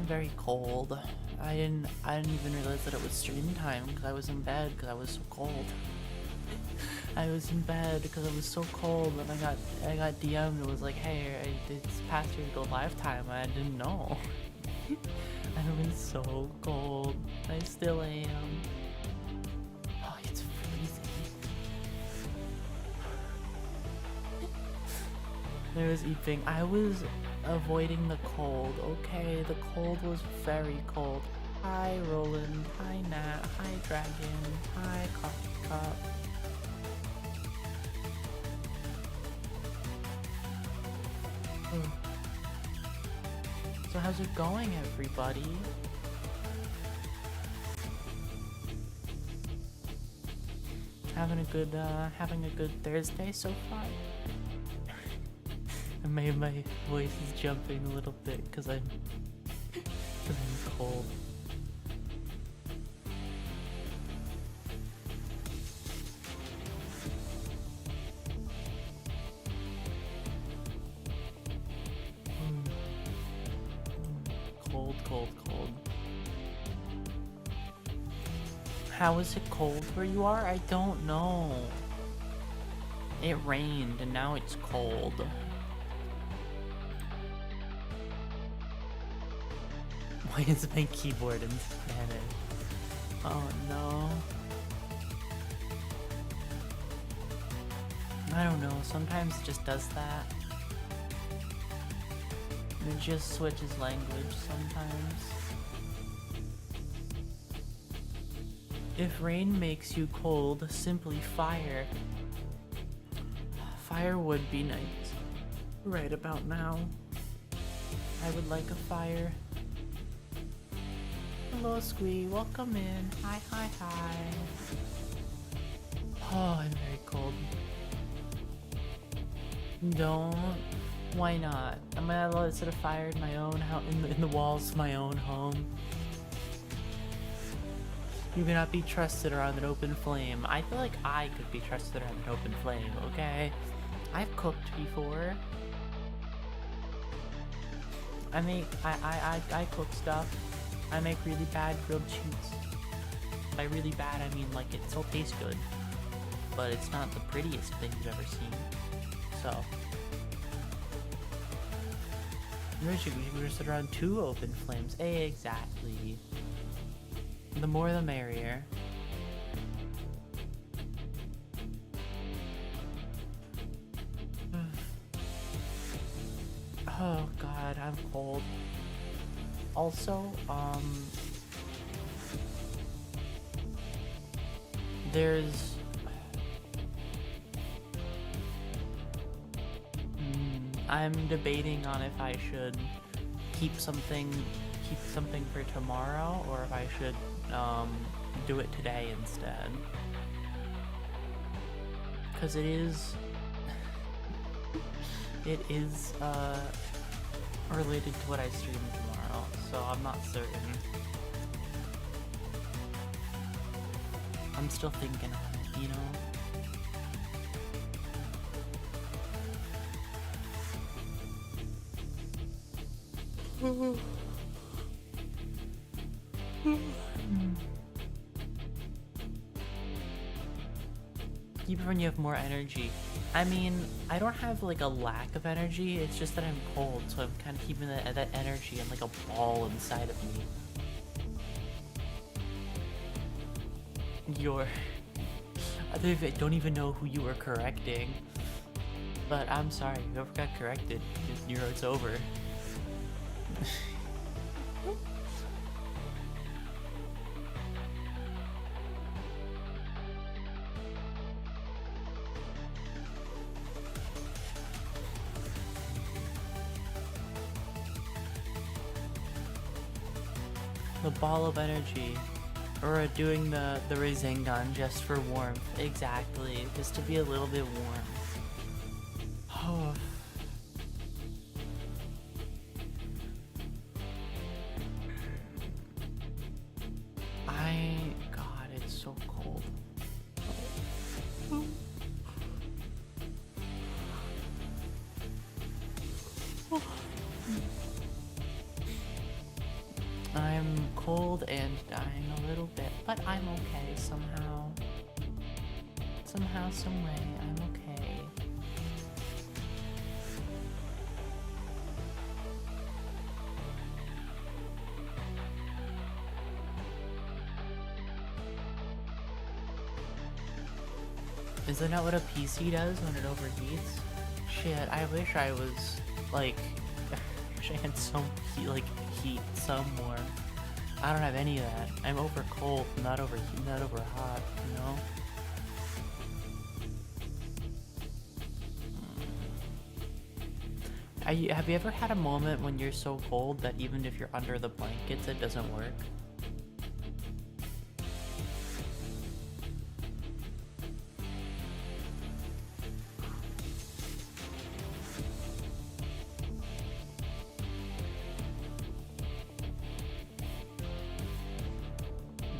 very cold. I didn't even realize that it was stream time because I was in bed because I was so cold. I was in bed because I was so cold, and I got DM'd. It was like, hey, it's past your go live time. I didn't know. I was so cold. I still am. Oh, it's freezing. There was Eeping. I was avoiding the cold. Okay, the cold was very cold. Hi, Roland. Hi, Nat. Hi, Dragon. Hi, Coffee Cup. So how's it going, everybody? Having a good Thursday so far? My voice is jumping a little bit because I'm cold. Cold. How is it cold where you are? I don't know. It rained and now it's cold. Why is my keyboard in Spanish? Oh no. I don't know, sometimes it just does that. It just switches language sometimes. If rain makes you cold, simply fire. Fire would be nice. Right about now. I would like a fire. Hello, Squee. Welcome in. Hi. Oh, I'm very cold. Don't. Why not? I'm gonna set a fire in my own house, in the walls of my own home. You cannot be trusted around an open flame. I feel like I could be trusted around an open flame, okay? I've cooked before. I cook stuff. I make really bad grilled cheese. By really bad, I mean like it still tastes good, but it's not the prettiest thing you've ever seen. So, we should sit around 2 open flames. Exactly. The more the merrier. Oh god, I'm cold. Also, I'm debating on if I should keep something for tomorrow or if I should do it today instead. Cause it is related to what I stream tomorrow, so I'm not certain. I'm still thinking on it, you know? Keep it when you have more energy. I mean, I don't have like a lack of energy, it's just that I'm cold, so I'm kind of keeping that energy in like a ball inside of me. I don't even know who you were correcting, but I'm sorry, whoever got corrected, it's over. The ball of energy. Or doing the Rasengan just for warmth. Exactly. Just to be a little bit warm. Oh. God, it's so cold. I'm cold and dying a little bit, but I'm okay somehow. Somehow, some way, I'm okay. Is that not what a PC does when it overheats? Shit, I wish I was, like, I wish I had some, heat somewhere. I don't have any of that. I'm over cold, not over hot, you know? Have you ever had a moment when you're so cold that even if you're under the blankets, it doesn't work?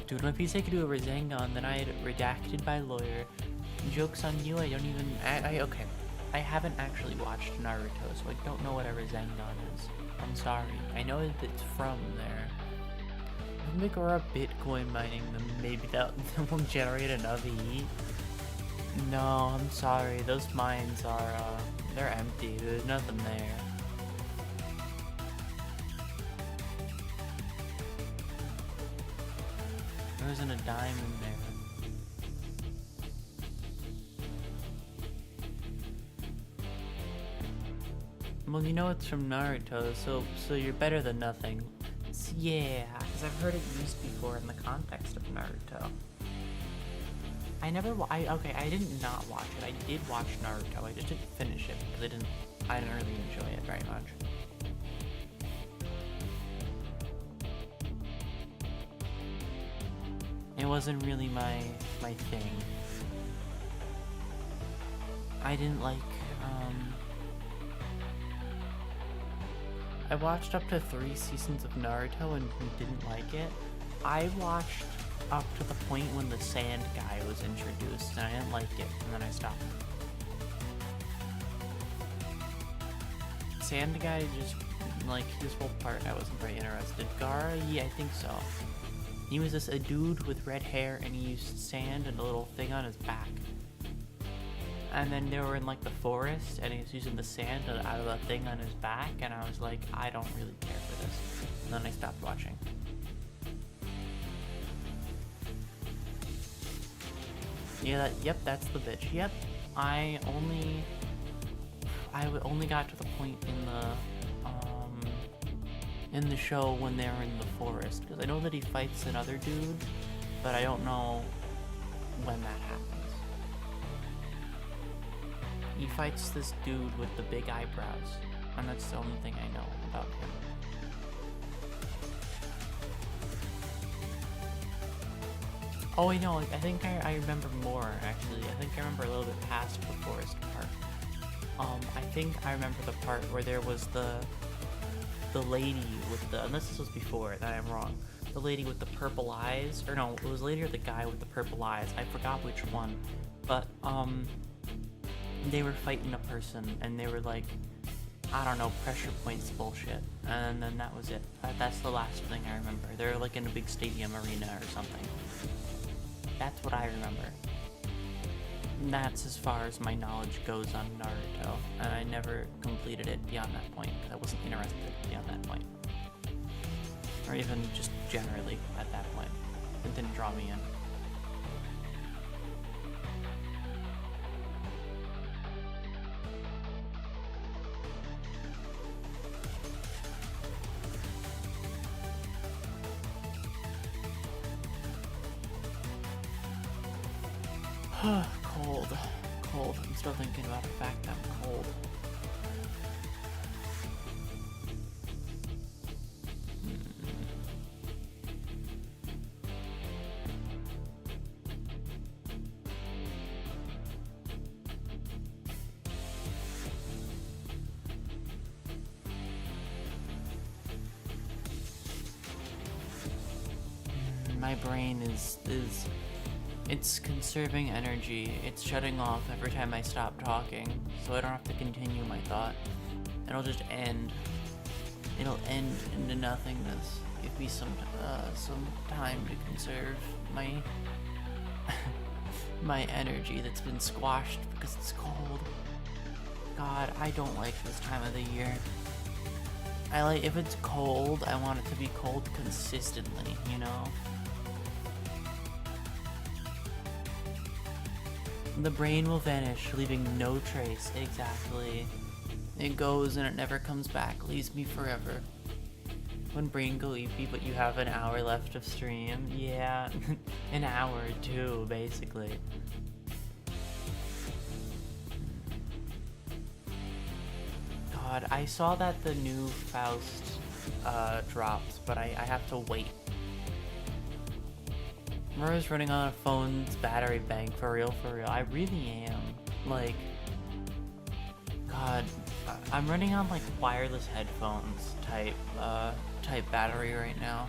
Dude, my PC could do a Rasengan, then I had redacted by lawyer. Joke's on you, I don't even... okay. I haven't actually watched Naruto, so I don't know what a Rasengan is. I'm sorry. I know that it's from there. If we go Bitcoin mining, then maybe that will generate enough heat. No, I'm sorry. Those mines are, they're empty. There's nothing there. There isn't a dime in there. Well, you know it's from Naruto, so you're better than nothing. Yeah, because I've heard it used before in the context of Naruto. I did not watch it. I did watch Naruto. I just didn't finish it because I didn't really enjoy it very much. It wasn't really my thing. I didn't like, I watched up to 3 seasons of Naruto and didn't like it. I watched up to the point when the sand guy was introduced and I didn't like it, and then I stopped. Sand guy just, like, his whole part I wasn't very interested. Gaara, yeah, I think so. He was just a dude with red hair and he used sand and a little thing on his back. And then they were in like the forest and he was using the sand out of the thing on his back, and I was like, I don't really care for this. And then I stopped watching. Yeah, yep, that's the bitch. Yep, I only got to the point in the show when they're in the forest, because I know that he fights another dude, but I don't know when that happens. He fights this dude with the big eyebrows, and that's the only thing I know about him. Oh wait, no, I think I remember more, actually. I think I remember a little bit past the forest part. I think I remember the part where there was the lady with the, unless this was before, that I'm wrong. The lady with the purple eyes, or no, it was later the guy with the purple eyes. I forgot which one, but they were fighting a person, and they were like, I don't know, pressure points bullshit, and then that was it. That's the last thing I remember. They're like in a big stadium arena or something. That's what I remember. And that's as far as my knowledge goes on Naruto, and I never completed it beyond that point, because I wasn't interested beyond that point. Or even just generally at that point. It didn't draw me in. Cold. I'm still thinking about the fact that I'm cold. My brain is it's conserving energy. It's shutting off every time I stop talking, so I don't have to continue my thought. It'll just end. It'll end into nothingness, give me some time to conserve my my energy that's been squashed because it's cold. God, I don't like this time of the year. If it's cold, I want it to be cold consistently, you know? The brain will vanish, leaving no trace. Exactly. It goes and it never comes back, leaves me forever. When brain go eepy, but you have an hour left of stream. Yeah, an hour too, basically. God, I saw that the new Faust dropped, but I have to wait. Aurора's running on a phone's battery bank, for real, for real. I really am. Like, God, I'm running on like wireless headphones type battery right now.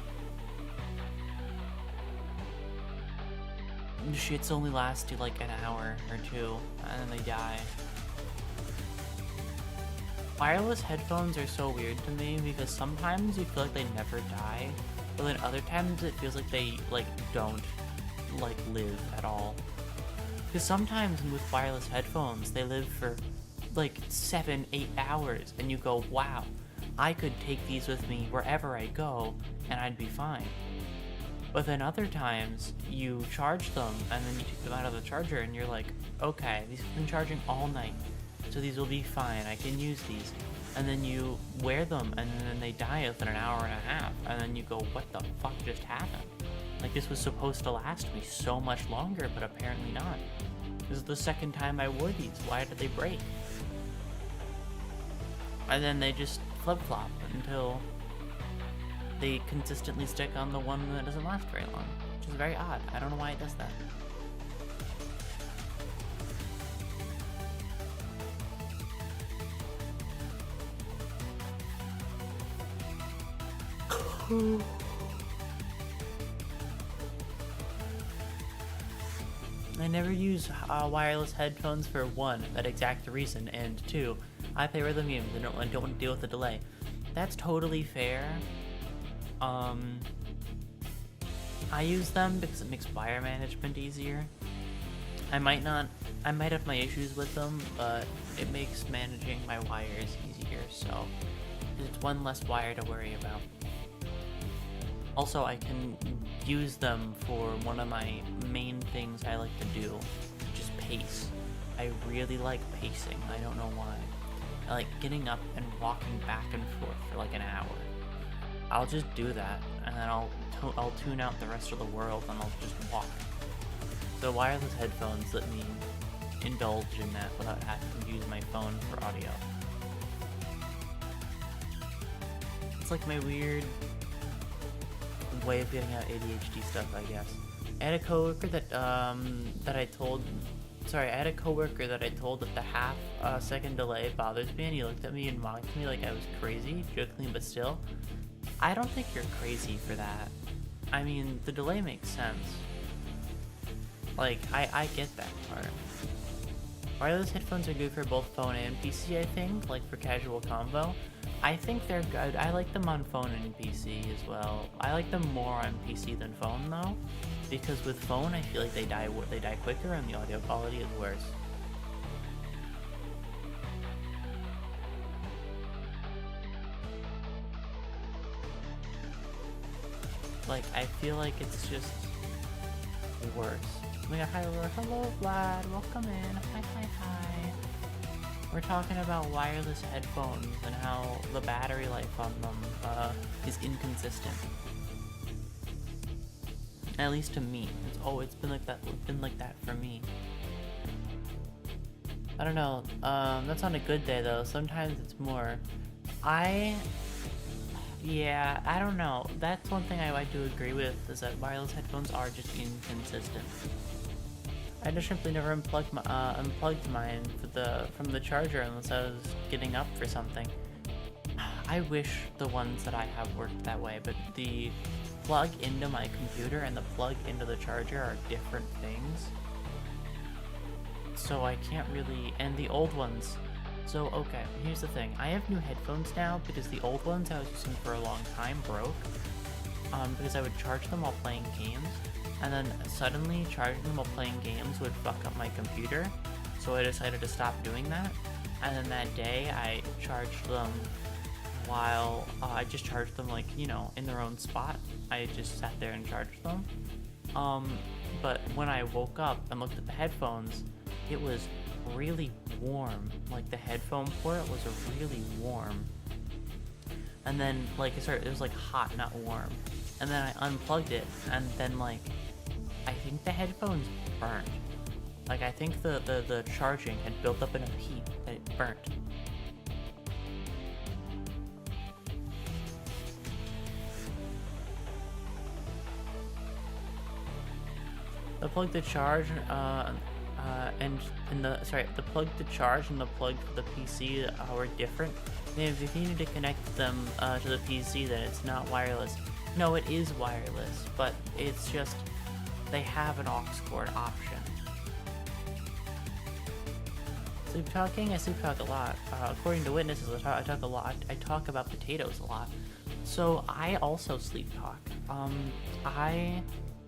Shits only last you like an hour or two, and then they die. Wireless headphones are so weird to me because sometimes you feel like they never die, but then other times it feels like they don't live at all. Because sometimes with wireless headphones they live for like 7-8 hours and you go, wow, I could take these with me wherever I go and I'd be fine. But then other times you charge them and then you take them out of the charger and you're like, okay, these have been charging all night, so these will be fine, I can use these. And then you wear them and then they die within an hour and a half, and then you go, what the fuck just happened? Like, this was supposed to last me so much longer, but apparently not. This is the second time I wore these, why did they break? And then they just flip-flop until they consistently stick on the one that doesn't last very long, which is very odd. I don't know why it does that. I never use wireless headphones for one, that exact reason, and two, I play rhythm games and I don't want to deal with the delay. That's totally fair. I use them because it makes wire management easier. I might have my issues with them, but it makes managing my wires easier, so it's one less wire to worry about. Also, I can use them for one of my main things I like to do, which is pace. I really like pacing, I don't know why. I like getting up and walking back and forth for like an hour. I'll just do that, and then I'll tune out the rest of the world and I'll just walk. So wireless headphones let me indulge in that without having to use my phone for audio. It's like my weird way of getting out ADHD stuff, I guess. I had a coworker that I told that the half-second delay bothers me, and he looked at me and mocked me like I was crazy, jokingly, but still. I don't think you're crazy for that. I mean, the delay makes sense. Like, I get that part. Wireless headphones are good for both phone and PC, I think, like for casual combo. I think they're good. I like them on phone and PC as well. I like them more on PC than phone though, because with phone I feel like they die quicker and the audio quality is worse. Like, I feel like it's just worse. Oh my god, hi Aurora. Hello Vlad, welcome in. Hi. We're talking about wireless headphones and how the battery life on them is inconsistent. At least to me. It's been like that. It's been like that for me. I don't know. That's on a good day though. Sometimes it's more. Yeah, I don't know. That's one thing I do agree with, is that wireless headphones are just inconsistent. I just simply never unplugged mine from the charger unless I was getting up for something. I wish the ones that I have worked that way, but the plug into my computer and the plug into the charger are different things. So I can't really, and the old ones. So okay, here's the thing. I have new headphones now because the old ones I was using for a long time broke. because I would charge them while playing games, and then suddenly charging them while playing games would fuck up my computer, so I decided to stop doing that. And then that day I charged them while I just charged them, like, you know, in their own spot. I just sat there and charged them. But when I woke up and looked at the headphones, it was really warm. Like, the headphone port was really warm. And then, like, it was like hot, not warm. And then I unplugged it, and then, like, I think the headphones burned. Like, I think the charging had built up enough heat that it burnt. The plug to charge, the plug to charge and the plug for the PC were different. If you needed to connect them to the PC, then it's not wireless. No, it is wireless, but it's just they have an aux cord option. Sleep talking? I sleep talk a lot. According to witnesses, I talk a lot. I talk about potatoes a lot. So I also sleep talk.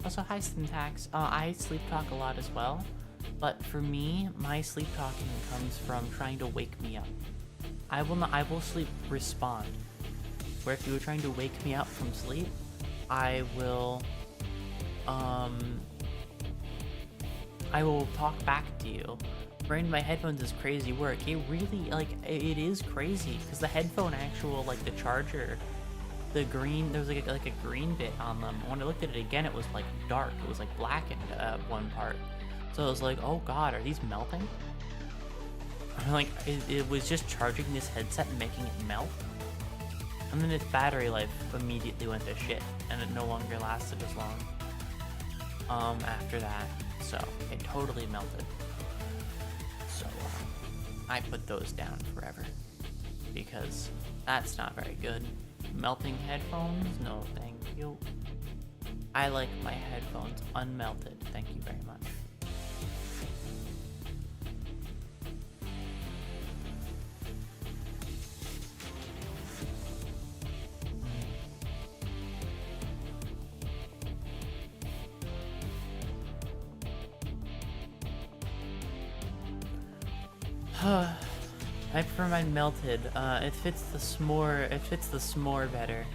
Also, hi Syntax. I sleep talk a lot as well, but for me, my sleep talking comes from trying to wake me up. I will sleep respond. Where if you were trying to wake me up from sleep, I will talk back to you. Wearing my headphones is crazy work. It really, like, it is crazy, because the headphone actual, like, the charger, the green, there was like a green bit on them. When I looked at it again, it was like dark. It was like blackened at one part. So I was like, oh god, are these melting? I'm like, it was just charging this headset and making it melt. And then its battery life immediately went to shit, and it no longer lasted as long after that. So it totally melted. So I put those down forever, because that's not very good. Melting headphones? No, thank you. I like my headphones unmelted. Thank you very much. I prefer mine melted. It fits the s'more better.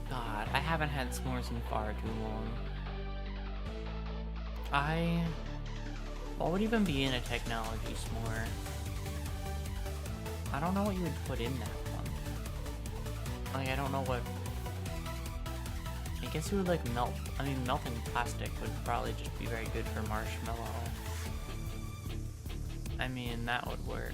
God, I haven't had s'mores in far too long. What would even be in a technology s'more? I don't know what you would put in that one. Like, I don't know what... I guess you would, like, melt... I mean, melting plastic would probably just be very good for marshmallow. I mean, that would work.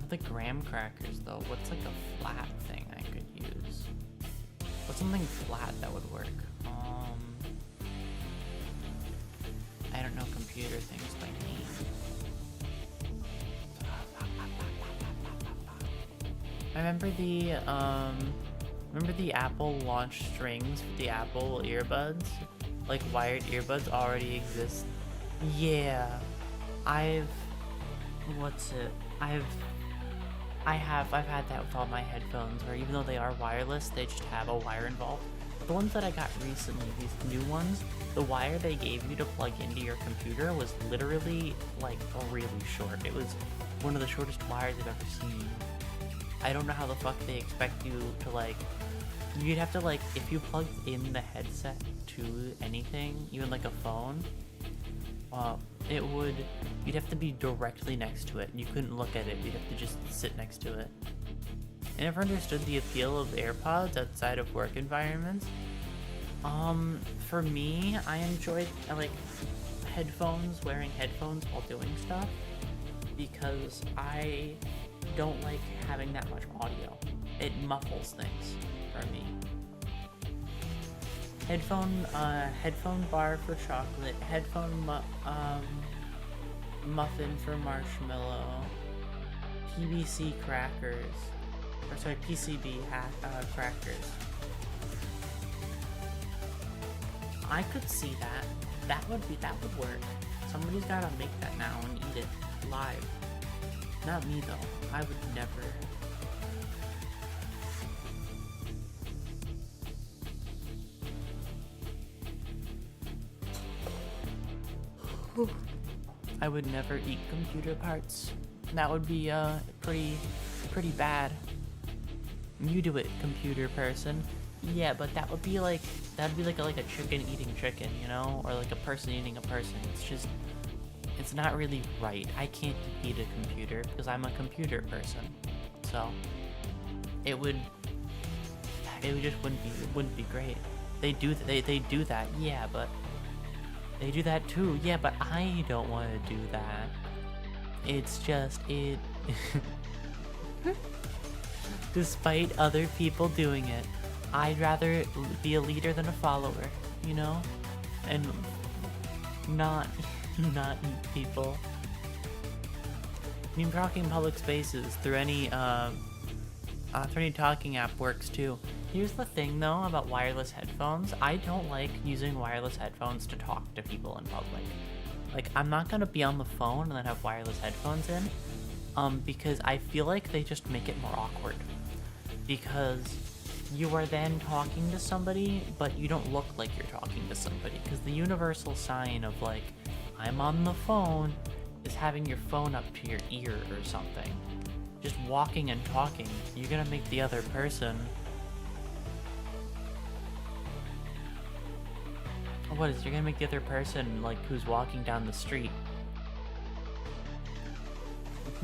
The graham crackers, though, what's like a flat thing I could use? What's something flat that would work? I don't know computer things by name. I remember the Apple launch strings for the Apple earbuds? Like, wired earbuds already exist. Yeah. I've had that with all my headphones, where even though they are wireless, they just have a wire involved. The ones that I got recently, these new ones, the wire they gave you to plug into your computer was literally, like, really short. It was one of the shortest wires I've ever seen. I don't know how the fuck they expect you to, like... You'd have to, like, if you plugged in the headset to anything, even like a phone, you'd have to be directly next to it. You couldn't look at it, you'd have to just sit next to it. I never understood the appeal of AirPods outside of work environments. For me, I like headphones, wearing headphones while doing stuff, because I don't like having that much audio. It muffles things for me. Headphone bar for chocolate, muffin for marshmallow, PBC crackers, or sorry, PCB crackers. I could see that. That would work. Somebody's gotta make that now and eat it live. Not me though. I would never. I would never eat computer parts. That would be pretty bad. You do it, computer person. Yeah, but that'd be like a chicken eating chicken, you know, or like a person eating a person. It's not really right. I can't eat a computer because I'm a computer person. So it just wouldn't be great. They do that, yeah, but they do that too, yeah, but I don't want to do that. It's just despite other people doing it, I'd rather be a leader than a follower, you know, and not eat people. I mean, talking in public spaces through any talking app works too. Here's the thing though about wireless headphones. I don't like using wireless headphones to talk to people in public. Like, I'm not gonna be on the phone and then have wireless headphones in, because I feel like they just make it more awkward. Because you are then talking to somebody, but you don't look like you're talking to somebody. Because the universal sign of like, I'm on the phone, is having your phone up to your ear or something. Just walking and talking, you're gonna make the other person... What is, you're gonna make the other person, like, who's walking down the street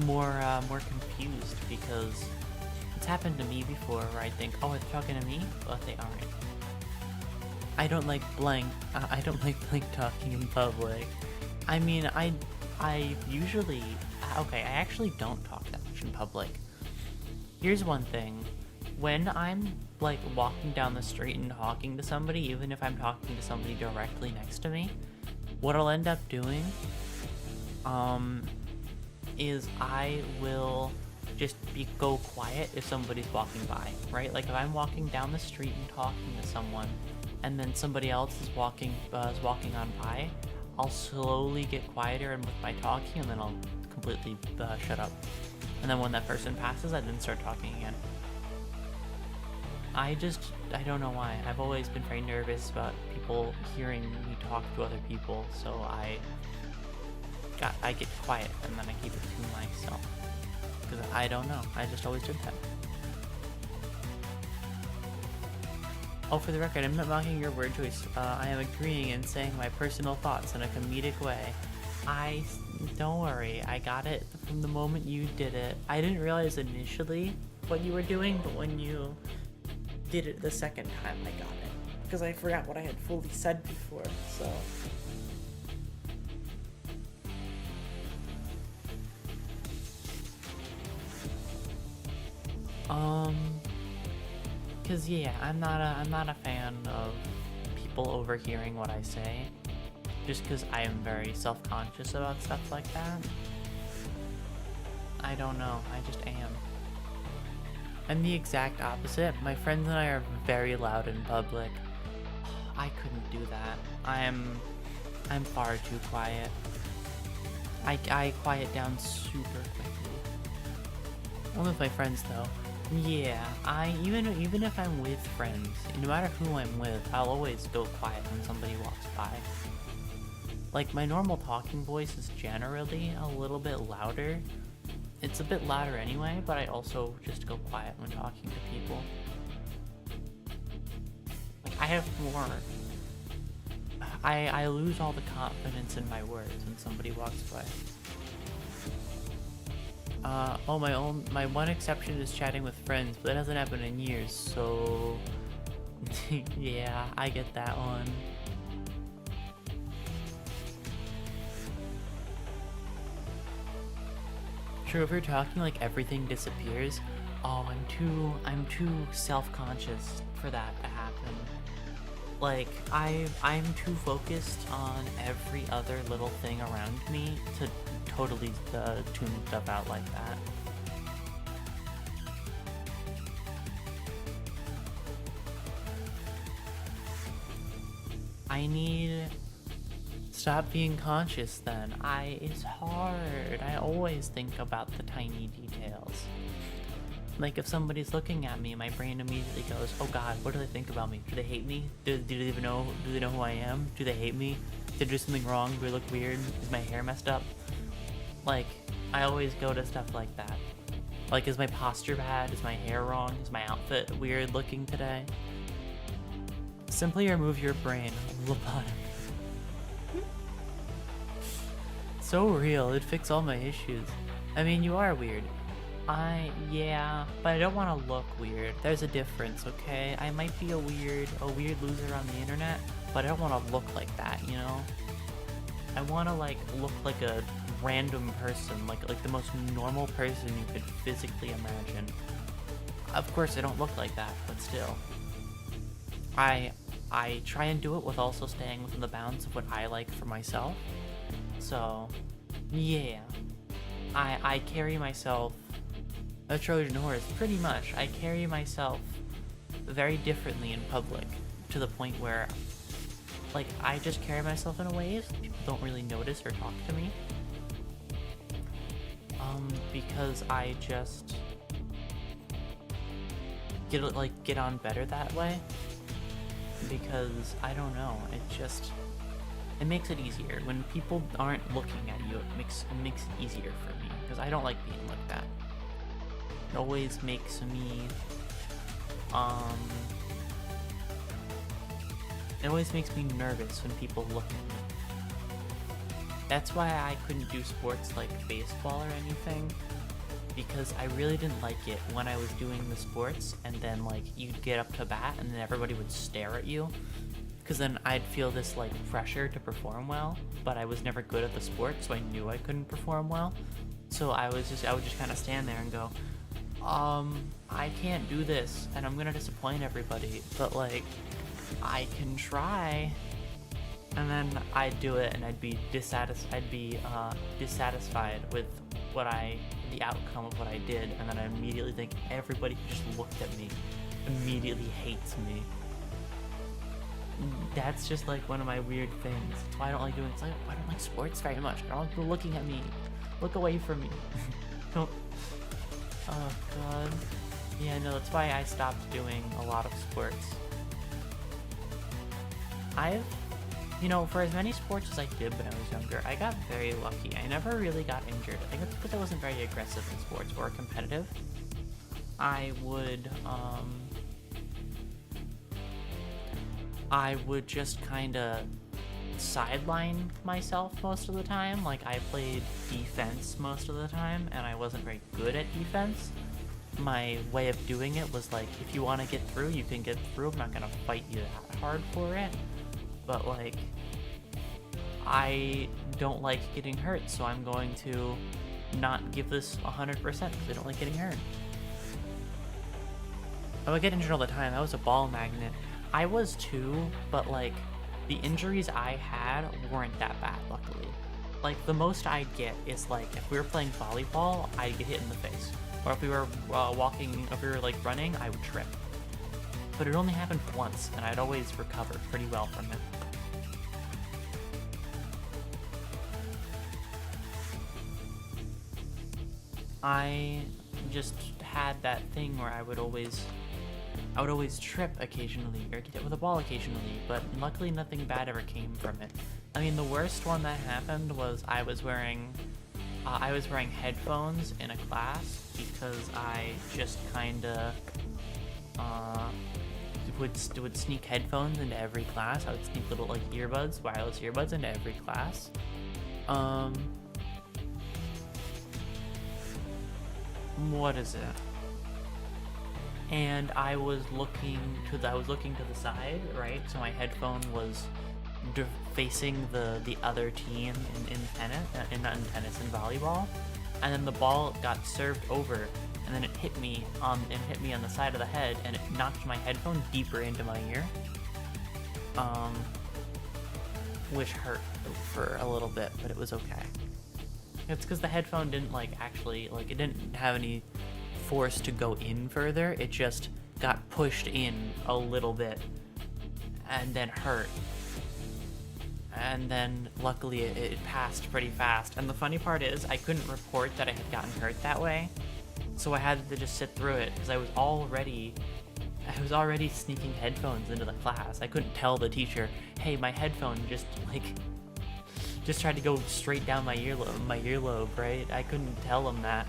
more confused, because it's happened to me before where I think, oh, they're talking to me, but they aren't. I don't like blank talking in public. I mean, I usually, okay, I actually don't talk that much in public. Here's one thing. When I'm, like, walking down the street and talking to somebody, even if I'm talking to somebody directly next to me, what I'll end up doing, is I will just go quiet if somebody's walking by, right? Like, if I'm walking down the street and talking to someone, and then somebody else is walking on by, I'll slowly get quieter and with my talking, and then I'll completely shut up. And then when that person passes, I then start talking again. I don't know why. I've always been very nervous about people hearing me talk to other people, so I get quiet and then I keep it to myself. Because I don't know. I just always did that. Oh, for the record, I'm not mocking your word choice. I am agreeing and saying my personal thoughts in a comedic way. Don't worry, I got it from the moment you did it. I didn't realize initially what you were doing, but when you did it the second time, I got it. Because I forgot what I had fully said before, so... Cause yeah, I'm not a fan of people overhearing what I say, just cause I am very self-conscious about stuff like that. I don't know, I just am. I'm the exact opposite. My friends and I are very loud in public. I couldn't do that. I'm far too quiet. I quiet down super quickly. One of my friends though. Yeah, even if I'm with friends, no matter who I'm with, I'll always go quiet when somebody walks by. Like, my normal talking voice is generally a little bit louder. It's a bit louder anyway, but I also just go quiet when talking to people. Like, I have more... I lose all the confidence in my words when somebody walks by. Oh, my one exception is chatting with friends, but that hasn't happened in years, so... yeah, I get that one. True, if you're talking, like, everything disappears. Oh, I'm too self-conscious for that to happen. Like, I'm too focused on every other little thing around me to totally tune stuff out like that. I need... Stop being conscious then. It's hard. I always think about the tiny details. Like, if somebody's looking at me, my brain immediately goes, oh god, what do they think about me? Do they hate me? Do they know who I am? Do they hate me? did I do something wrong? Do I look weird? Is my hair messed up? Like, I always go to stuff like that. Like, is my posture bad? Is my hair wrong? Is my outfit weird looking today? Simply remove your brain. Lobotomy. So real, it'd fix all my issues. I mean, you are weird. Yeah, but I don't want to look weird. There's a difference, okay? I might be a weird loser on the internet, but I don't want to look like that, you know? I want to, like, look like a random person, like the most normal person you could physically imagine. Of course, I don't look like that, but still. I try and do it with also staying within the bounds of what I like for myself. So, yeah. I carry myself a Trojan horse, pretty much. I carry myself very differently in public, to the point where, like, I just carry myself in a way so people don't really notice or talk to me. Because I just get on better that way. Because, I don't know, it makes it easier. When people aren't looking at you, it makes it easier for me, because I don't like being like that. It always makes me, nervous when people look at me. That's why I couldn't do sports like baseball or anything, because I really didn't like it when I was doing the sports, and then, like, you'd get up to bat and then everybody would stare at you, because then I'd feel this, like, pressure to perform well, but I was never good at the sport, so I knew I couldn't perform well. So I would just kind of stand there and go, I can't do this, and I'm gonna disappoint everybody, but, like, I can try. And then I'd do it, and I'd be dissatisfied with the outcome of what I did, and then I immediately think everybody who just looked at me immediately hates me. That's just, like, one of my weird things. That's why I don't like doing it. It's like, I don't like sports very much. I don't like people looking at me. Look away from me. Don't. Oh, God. Yeah, no, that's why I stopped doing a lot of sports. You know, for as many sports as I did when I was younger, I got very lucky. I never really got injured. I think it's because I wasn't very aggressive in sports or competitive. I would just kind of sideline myself most of the time. Like, I played defense most of the time, and I wasn't very good at defense. My way of doing it was, like, if you want to get through, you can get through. I'm not going to fight you that hard for it. But, like, I don't like getting hurt, so I'm going to not give this 100% because I don't like getting hurt. I would get injured all the time. I was a ball magnet. I was too, but, like, the injuries I had weren't that bad, luckily. Like, the most I'd get is, like, if we were playing volleyball, I'd get hit in the face. Or if we were running, I would trip. But it only happened once, and I'd always recover pretty well from it. I just had that thing where I would always trip occasionally, or get hit with a ball occasionally, but luckily nothing bad ever came from it. I mean, the worst one that happened was I was wearing headphones in a class because I just kinda would sneak headphones into every class. I would sneak little, like, wireless earbuds into every class. What is it? And I was looking to the side, right? So my headphone was facing the other team in volleyball, and then the ball got served over, and then it hit me on the side of the head, and it knocked my headphone deeper into my ear, which hurt for a little bit, but it was okay. It's because the headphone didn't it didn't have any force to go in further. It just got pushed in a little bit and then hurt. And then luckily it passed pretty fast. And the funny part is I couldn't report that I had gotten hurt that way, so I had to just sit through it because I was already sneaking headphones into the class. I couldn't tell the teacher, hey, my headphone just just tried to go straight down my earlobe, right? I couldn't tell them that,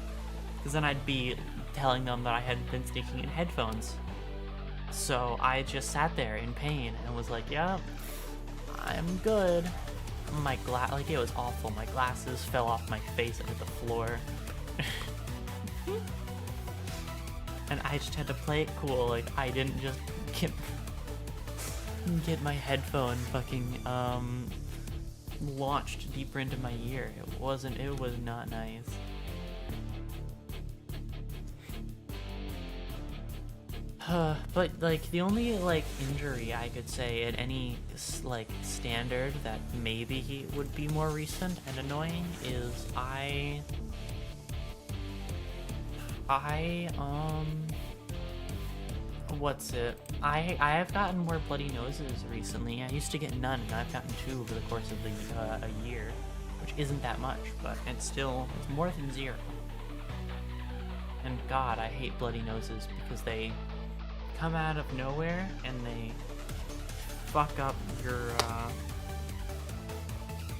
because then I'd be telling them that I had been sneaking in headphones. So I just sat there in pain and was like, yeah, I'm good. Like, it was awful. My glasses fell off my face and hit the floor. And I just had to play it cool. Like, I didn't just get my headphone fucking, launched deeper into my ear. It was not nice. But, like, the only, like, injury I could say at any, like, standard that maybe would be more recent and annoying is I have gotten more bloody noses recently. I used to get none, and I've gotten 2 over the course of a year, which isn't that much, but it's more than 0. And God, I hate bloody noses because they come out of nowhere and they fuck up your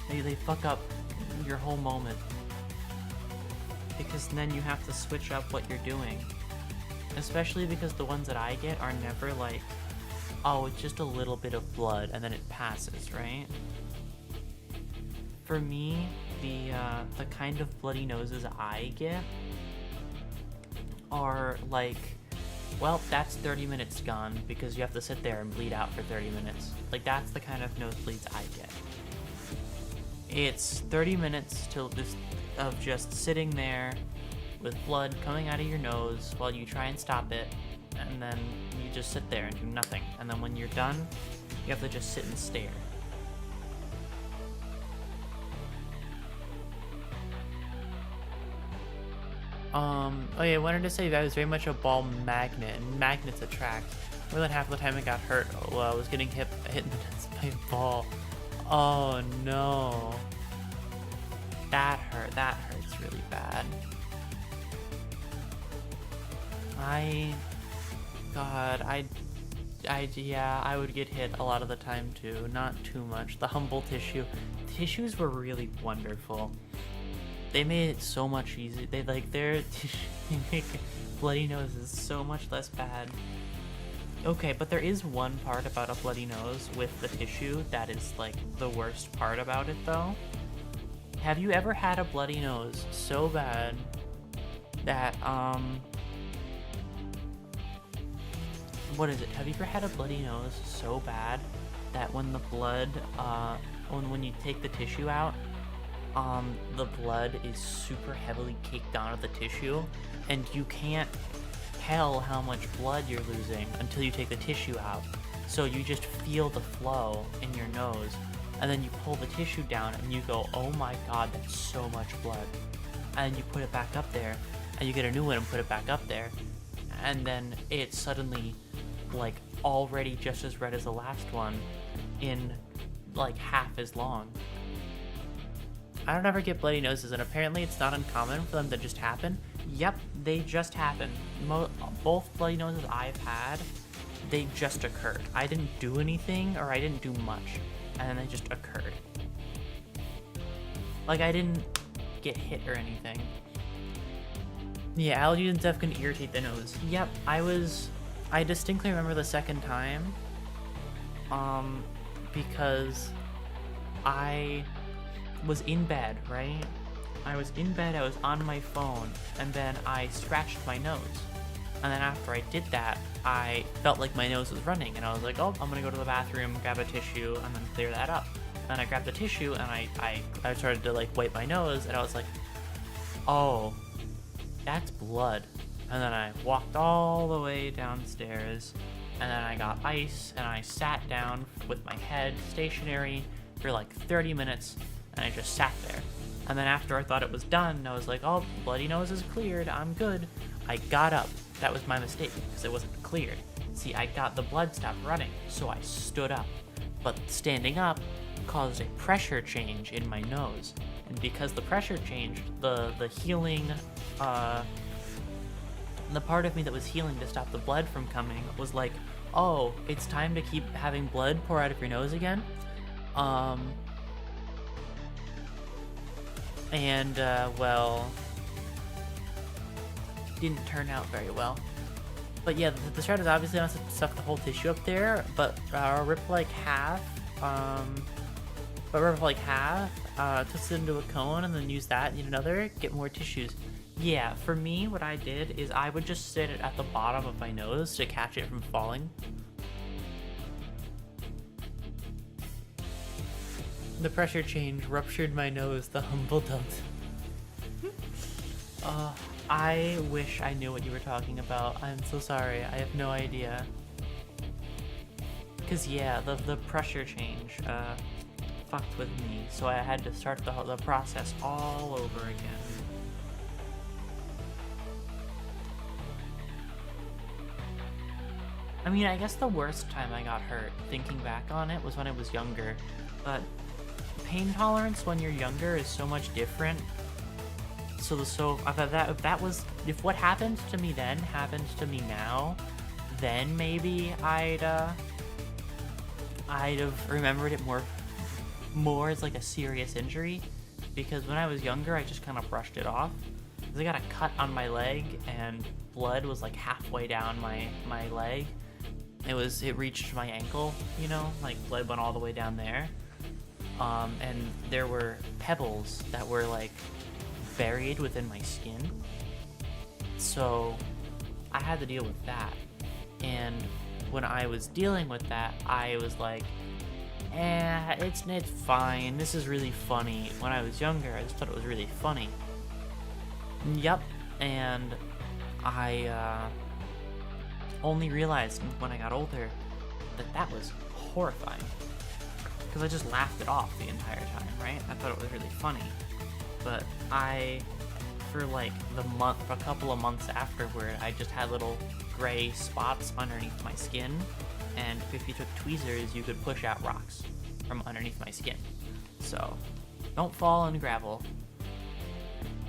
they fuck up your whole moment, because then you have to switch up what you're doing, especially because the ones that I get are never like, oh, it's just a little bit of blood and then it passes, right? For me, the kind of bloody noses I get are like, well, that's 30 minutes gone because you have to sit there and bleed out for 30 minutes. Like, that's the kind of nosebleeds I get. It's 30 minutes of just sitting there with blood coming out of your nose while you try and stop it, and then you just sit there and do nothing. And then when you're done, you have to just sit and stare. Oh yeah, I wanted to say that I was very much a ball magnet, and magnets attract. More than half the time I got hurt, well, I was getting hit in the nuts by a ball. Oh no. That hurts really bad. Yeah, I would get hit a lot of the time too, not too much. The humble tissues were really wonderful. They made it so much easier. They make bloody noses so much less bad. Okay, but there is one part about a bloody nose with the tissue that is like the worst part about it though. Have you ever had a bloody nose so bad that what is it? Have you ever had a bloody nose so bad that when the blood when you take the tissue out, the blood is super heavily caked onto the tissue, and you can't tell how much blood you're losing until you take the tissue out. So you just feel the flow in your nose, and then you pull the tissue down and you go, oh my god, that's so much blood. And you put it back up there, and you get a new one and put it back up there, and then it's suddenly like already just as red as the last one in like half as long. I don't ever get bloody noses, and apparently it's not uncommon for them to just happen. Yep, they just happen. Both bloody noses I've had, they just occurred. I didn't do anything, or I didn't do much, and then they just occurred. Like, I didn't get hit or anything. Yeah, allergies and stuff can irritate the nose. Yep, I distinctly remember the second time, because I was in bed, right? I was in bed, I was on my phone, and then I scratched my nose. And then after I did that, I felt like my nose was running, and I was like, oh, I'm gonna go to the bathroom, grab a tissue, and then clear that up. And I grabbed the tissue, and I started to like wipe my nose, and I was like, oh, that's blood. And then I walked all the way downstairs, and then I got ice, and I sat down with my head stationary for like 30 minutes, and I just sat there. And then after I thought it was done, I was like, oh, bloody nose is cleared, I'm good. I got up. That was my mistake, because it wasn't cleared. See, the blood stopped running, so I stood up. But standing up caused a pressure change in my nose. And because the pressure changed, the healing, the part of me that was healing to stop the blood from coming was like, oh, it's time to keep having blood pour out of your nose again? And, well, didn't turn out very well. But yeah, the shred is obviously not supposed to stuff the whole tissue up there, but rip like half, twist it into a cone and then use that in another, get more tissues. Yeah, for me, what I did is I would just sit it at the bottom of my nose to catch it from falling. The pressure change ruptured my nose, the humble don't. I wish I knew what you were talking about. I'm so sorry, I have no idea. Cause yeah, the pressure change, fucked with me, so I had to start the process all over again. I mean, I guess the worst time I got hurt, thinking back on it, was when I was younger, but pain tolerance when you're younger is so much different. So if what happened to me then happened to me now, then maybe I'd have remembered it more as like a serious injury, because when I was younger I just kind of brushed it off. Because I got a cut on my leg and blood was like halfway down my leg. It reached my ankle, you know, like blood went all the way down there. And there were pebbles that were like buried within my skin. So I had to deal with that. And when I was dealing with that, I was like, it's fine. This is really funny. When I was younger, I just thought it was really funny. Yep. And I only realized when I got older that was horrifying. Because I just laughed it off the entire time, right? I thought it was really funny. But for like a couple of months afterward, I just had little gray spots underneath my skin. And if you took tweezers, you could push out rocks from underneath my skin. So, don't fall in gravel.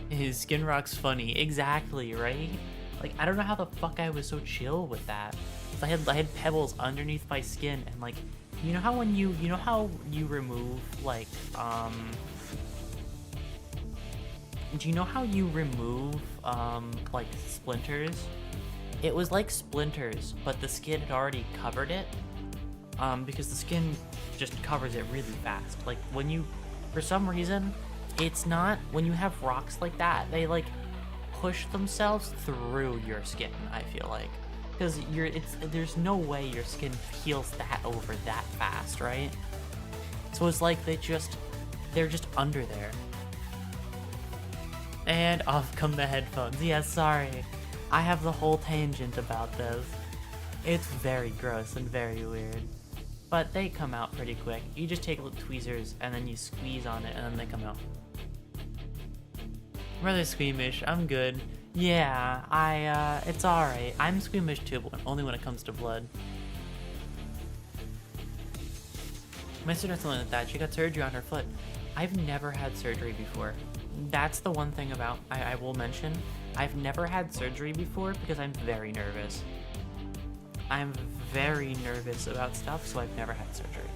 His skin rock's funny. Exactly, right? Like, I don't know how the fuck I was so chill with that. I had pebbles underneath my skin, and like, you know how you remove like do you know how you remove like splinters? It was like splinters, but the skin had already covered it. Because the skin just covers it really fast. Like for some reason, it's not, when you have rocks like that, they like push themselves through your skin, I feel like. Because there's no way your skin heals that over that fast, right? So it's like they're just under there. And off come the headphones. Yeah, sorry. I have the whole tangent about this. It's very gross and very weird. But they come out pretty quick. You just take little tweezers and then you squeeze on it and then they come out. I'm rather squeamish. I'm good. Yeah, it's alright. I'm squeamish too, but only when it comes to blood. My sister does something like that. She got surgery on her foot. I've never had surgery before. That's the one thing about, I will mention, I've never had surgery before because I'm very nervous. I'm very nervous about stuff, so I've never had surgery.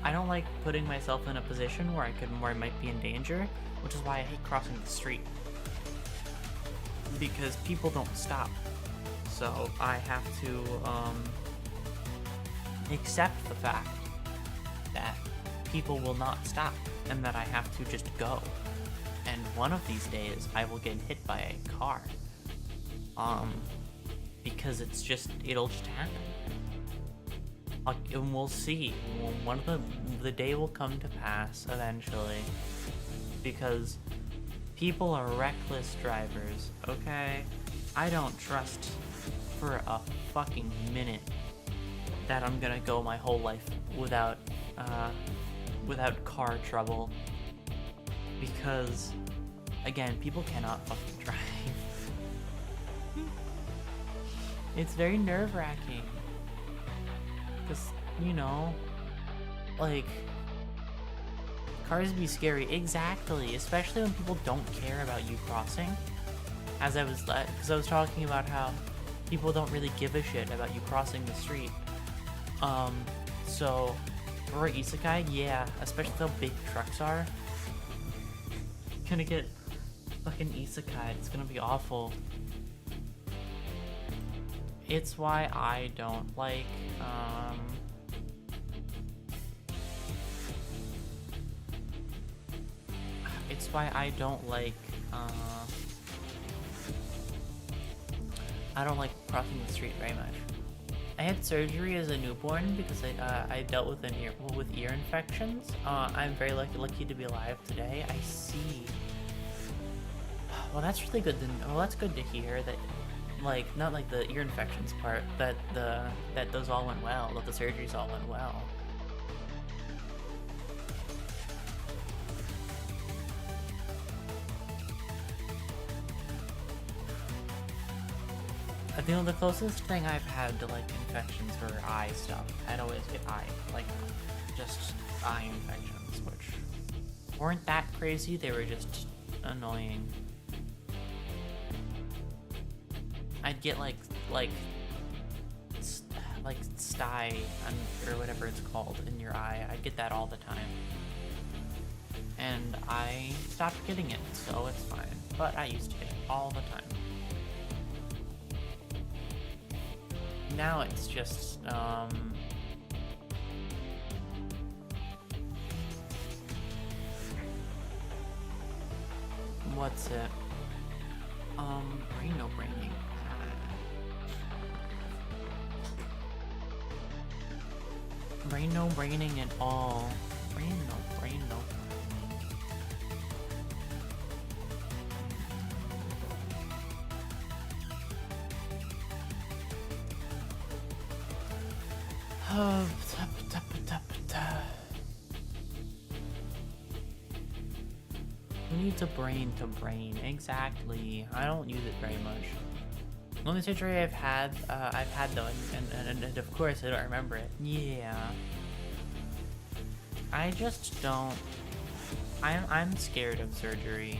I don't like putting myself in a position where I might be in danger, which is why I hate crossing the street. Because people don't stop. So I have to accept the fact that people will not stop and that I have to just go. And one of these days I will get hit by a car. Because it'll just happen. And we'll see. The day will come to pass eventually. Because people are reckless drivers, okay? I don't trust for a fucking minute that I'm gonna go my whole life without car trouble. Because, again, people cannot fucking drive. It's very nerve-wracking. Because, you know, like, cars be scary. Exactly. Especially when people don't care about you crossing. Because I was talking about how people don't really give a shit about you crossing the street. So, For isekai, yeah, especially how big trucks are. Gonna get fucking isekai. It's gonna be awful. It's why I don't like, it's why I don't like, I don't like crossing the street very much. I had surgery as a newborn because I dealt with ear infections. I'm very lucky to be alive today. I see. Well, that's really good. Well, that's good to hear that. Like, not like the ear infections part, that those all went well, that the surgeries all went well. I think the closest thing I've had to like infections were eye stuff. I'd always get just eye infections, which weren't that crazy. They were just annoying. I'd get like sty or whatever it's called in your eye. I get that all the time, and I stopped getting it, so it's fine. But I used to get it all the time. Now it's just what's it? Brain no braining. Brain no braining at all. Brain no braining. Who needs a brain to brain? Exactly. I don't use it very much. The only surgery I've had though, and of course I don't remember it. Yeah. I just don't. I'm scared of surgery.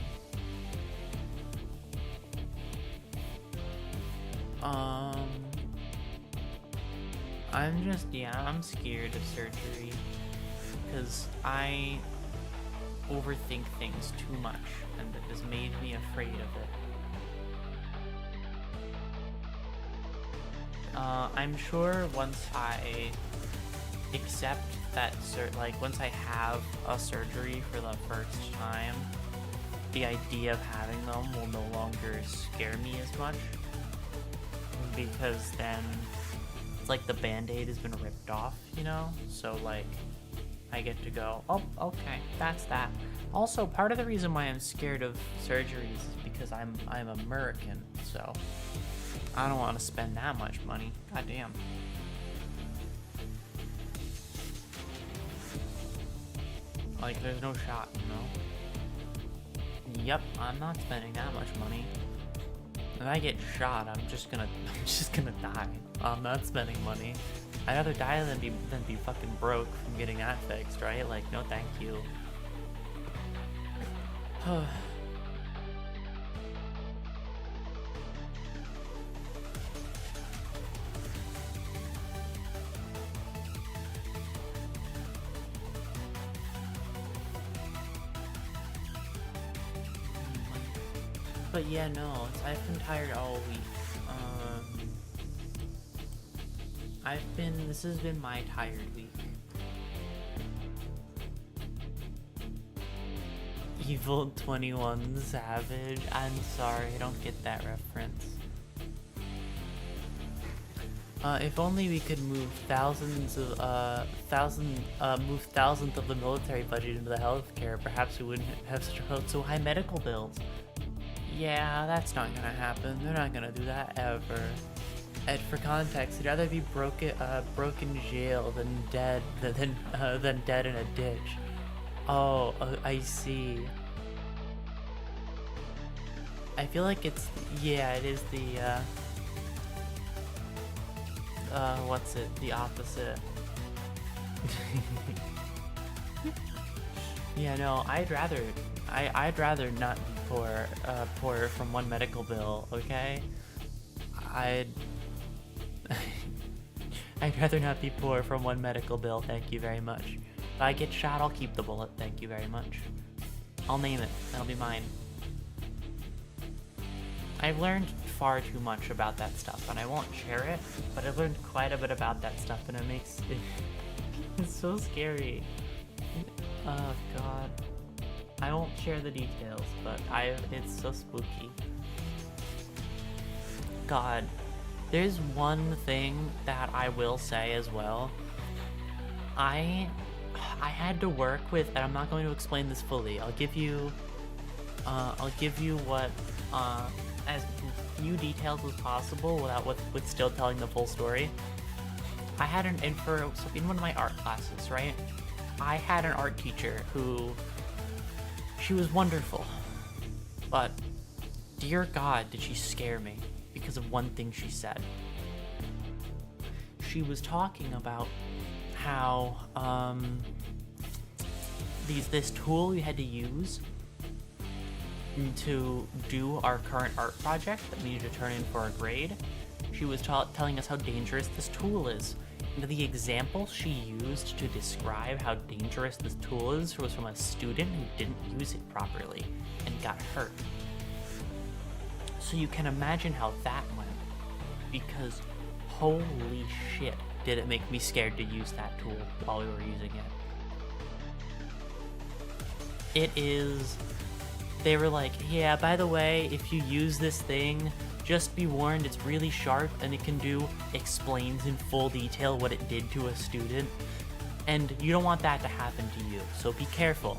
I'm scared of surgery because I overthink things too much, and it has made me afraid of it. I'm sure once I accept that, once I have a surgery for the first time, the idea of having them will no longer scare me as much, because then it's like the band-aid has been ripped off, you know? So like, I get to go, oh, okay, that's that. Also, part of the reason why I'm scared of surgeries is because I'm American, so I don't want to spend that much money. God damn. Like, there's no shot, you know? Yep, I'm not spending that much money. If I get shot, I'm just gonna die. I'm not spending money. I'd rather die than be fucking broke from getting that fixed, right? Like, no thank you. But yeah, no, I've been tired all week. This has been my tired week. Evil 21 Savage. I'm sorry, I don't get that reference. If only we could move thousands of the military budget into the healthcare, perhaps we wouldn't have so high medical bills. Yeah, that's not gonna happen. They're not gonna do that ever. And for context, I'd rather be broke in jail than dead than dead in a ditch. Oh, I see. I feel like it is the what's it? The opposite. Yeah, no, I'd rather not be poor from one medical bill, okay? I'd rather not be poor from one medical bill, thank you very much. If I get shot, I'll keep the bullet, thank you very much. I'll name it, that'll be mine. I've learned far too much about that stuff, and I won't share it, but I've learned quite a bit about that stuff, and it makes it... it's so scary. Oh god. I won't share the details, but it's so spooky. God. There's one thing that I will say as well. I had to work with, and I'm not going to explain this fully. I'll give you what as few details as possible with still telling the full story. I had in one of my art classes, right? I had an art teacher who, she was wonderful, but dear God, did she scare me because of one thing she said. She was talking about how this tool we had to use to do our current art project that we needed to turn in for a grade. She was telling us how dangerous this tool is. And the example she used to describe how dangerous this tool is was from a student who didn't use it properly and got hurt. So you can imagine how that went, because holy shit, did it make me scared to use that tool while we were using it. It is... They were like, yeah, by the way, if you use this thing, just be warned, it's really sharp and it can explains in full detail what it did to a student. And you don't want that to happen to you, so be careful.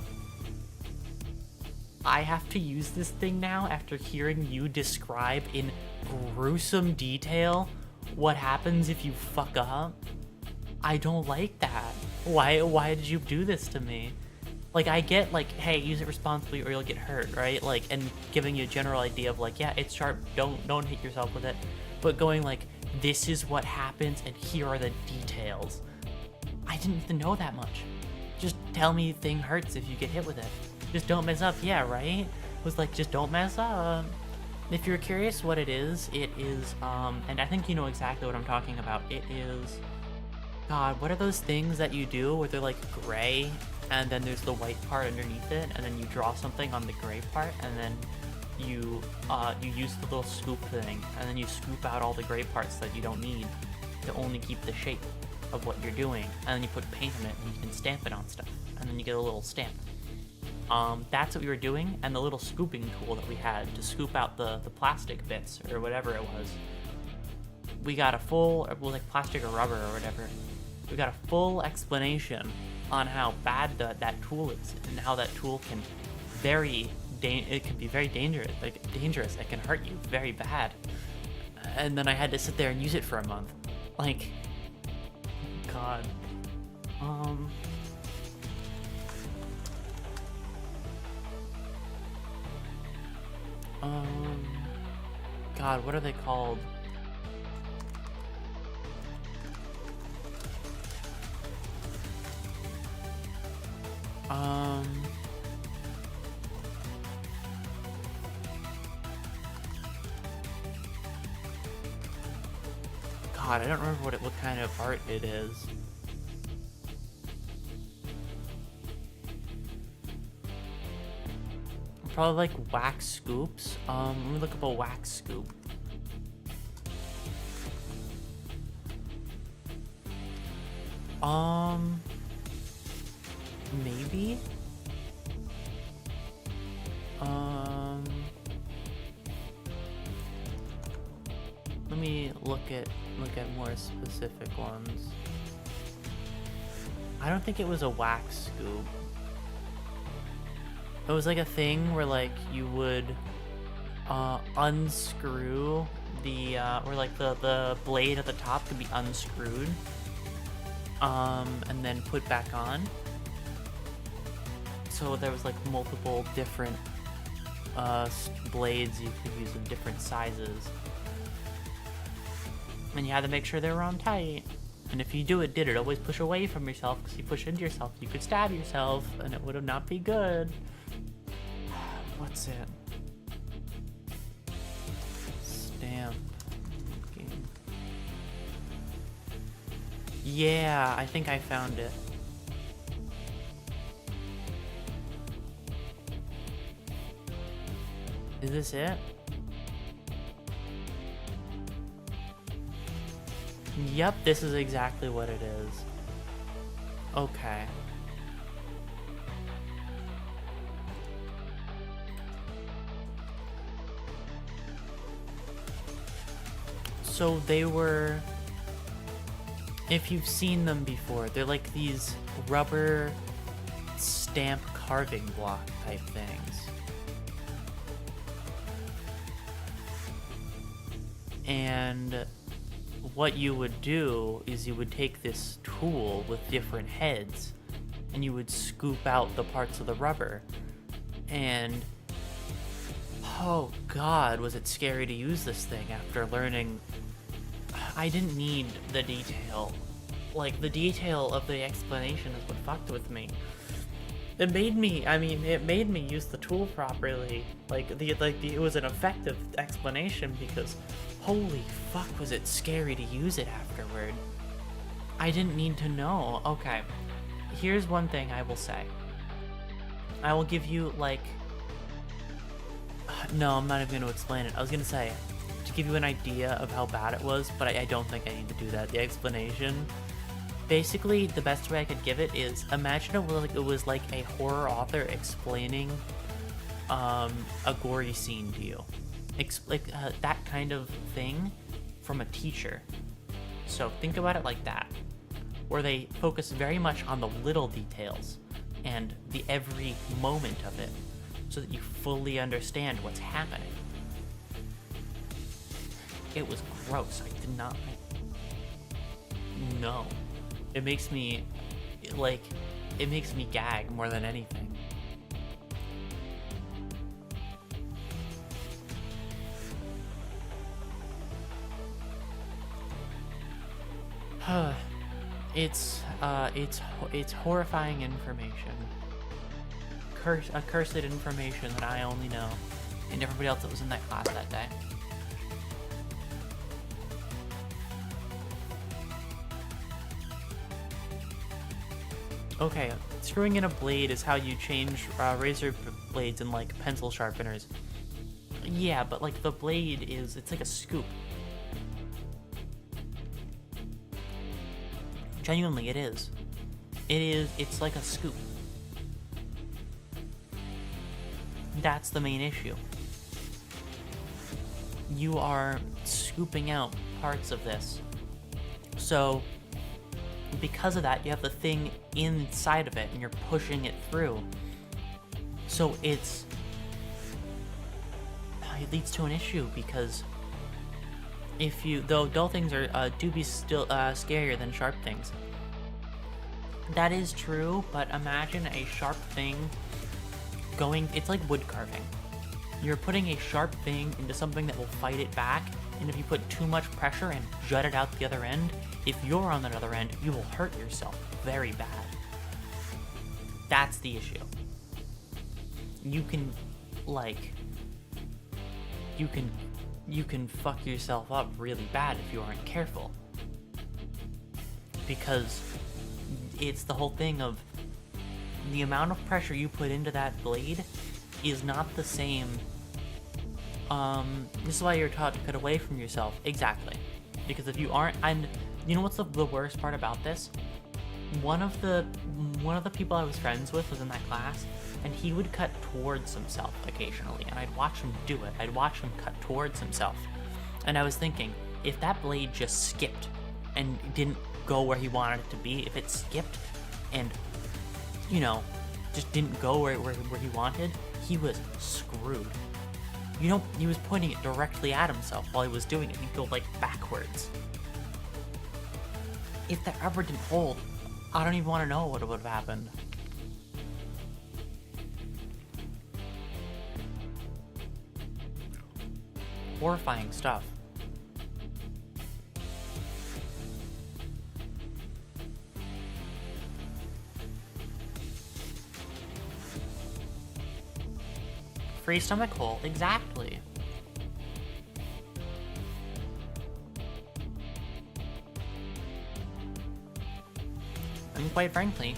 I have to use this thing now after hearing you describe in gruesome detail what happens if you fuck up. I don't like that. Why did you do this to me? Like, I get, like, hey, use it responsibly or you'll get hurt, right? Like, and giving you a general idea of, like, yeah, it's sharp, don't hit yourself with it. But going, like, this is what happens and here are the details. I didn't even know that much. Just tell me thing hurts if you get hit with it. Just don't mess up, yeah, right? It was like, just don't mess up. If you're curious what it is, and I think you know exactly what I'm talking about. It is, God, what are those things that you do where they're, like, gray? And then there's the white part underneath it, and then you draw something on the gray part, and then you use the little scoop thing, and then you scoop out all the gray parts that you don't need to only keep the shape of what you're doing, and then you put paint on it, and you can stamp it on stuff, and then you get a little stamp. That's what we were doing, and the little scooping tool that we had to scoop out the plastic bits, or whatever it was. We got a full, like plastic or rubber or whatever, we got a full explanation on how bad that tool is, and how that tool can it can be very dangerous. It can hurt you very bad. And then I had to sit there and use it for a month. Like, God. God, what are they called? God, I don't remember what kind of art it is. Probably like wax scoops. Let me look up a wax scoop. Maybe? Let me look at more specific ones. I don't think it was a wax scoop. It was like a thing where like you would unscrew the where like the blade at the top could be unscrewed and then put back on. So there was like multiple different blades you could use of different sizes. And you had to make sure they were on tight. And if you did it, always push away from yourself, because you push into yourself, you could stab yourself, and it would not be good. What's it? Stamp. Yeah, I think I found it. Is this it? Yep, this is exactly what it is. Okay. So they were, if you've seen them before, they're like these rubber stamp carving block type things. And what you would do is you would take this tool with different heads and you would scoop out the parts of the rubber. And oh god, was it scary to use this thing after learning. I didn't need the detail. Like, the detail of the explanation is what fucked with me. It made me use the tool properly. It was an effective explanation because holy fuck was it scary to use it afterward. I didn't need to know. Okay, here's one thing I will say. I will give you, like... No, I'm not even going to explain it. I was going to say, to give you an idea of how bad it was, but I don't think I need to do that. The explanation... Basically, the best way I could give it is, imagine it was like a horror author explaining a gory scene to you. That kind of thing from a teacher. So think about it like that, where they focus very much on the little details and the every moment of it, so that you fully understand what's happening. It was gross. I did not... No. It makes me, it makes me gag more than anything. It's horrifying information. Accursed information that I only know, and everybody else that was in that class that day. Okay, screwing in a blade is how you change razor blades and like pencil sharpeners. Yeah, but like the blade it's like a scoop. Genuinely, it is. It's like a scoop. That's the main issue. You are scooping out parts of this. So, because of that, you have the thing inside of it and you're pushing it through. So it leads to an issue because though dull things do be still scarier than sharp things. That is true, but imagine a sharp thing it's like wood carving. You're putting a sharp thing into something that will fight it back, and if you put too much pressure and jut it out the other end, if you're on the other end, you will hurt yourself very bad. That's the issue. You can fuck yourself up really bad if you aren't careful. Because it's the whole thing of the amount of pressure you put into that blade is not the same. This is why you're taught to cut away from yourself. Exactly. Because if you aren't, and you know what's the worst part about this? One of the people I was friends with was in that class, and he would cut towards himself occasionally, and I'd watch him do it. I'd watch him cut towards himself. And I was thinking, if that blade just skipped and didn't go where he wanted it to be, if it skipped and, just didn't go where he wanted, he was screwed. He was pointing it directly at himself while he was doing it. He'd go, backwards. If that rubber didn't hold, I don't even want to know what would have happened. Horrifying stuff. Free stomach hole, exactly. And quite frankly,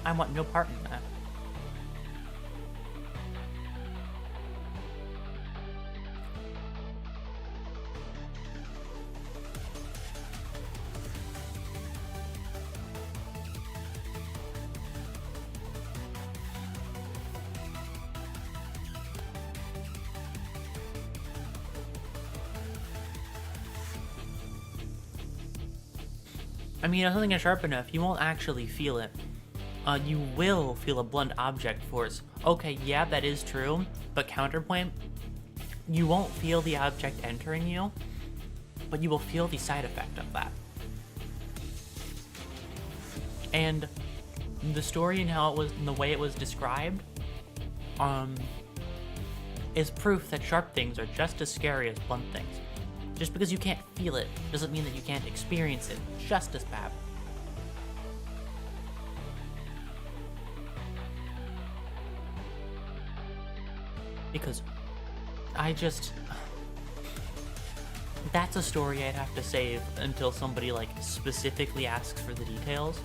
I want no part in that. I mean, if something is sharp enough, you won't actually feel it. You will feel a blunt object force. Okay, yeah, that is true, but counterpoint, you won't feel the object entering you, but you will feel the side effect of that. And the story and how it was, and the way it was described, is proof that sharp things are just as scary as blunt things. Just because you can't feel it doesn't mean that you can't experience it just as bad. Because that's a story I'd have to save until somebody like specifically asks for the details.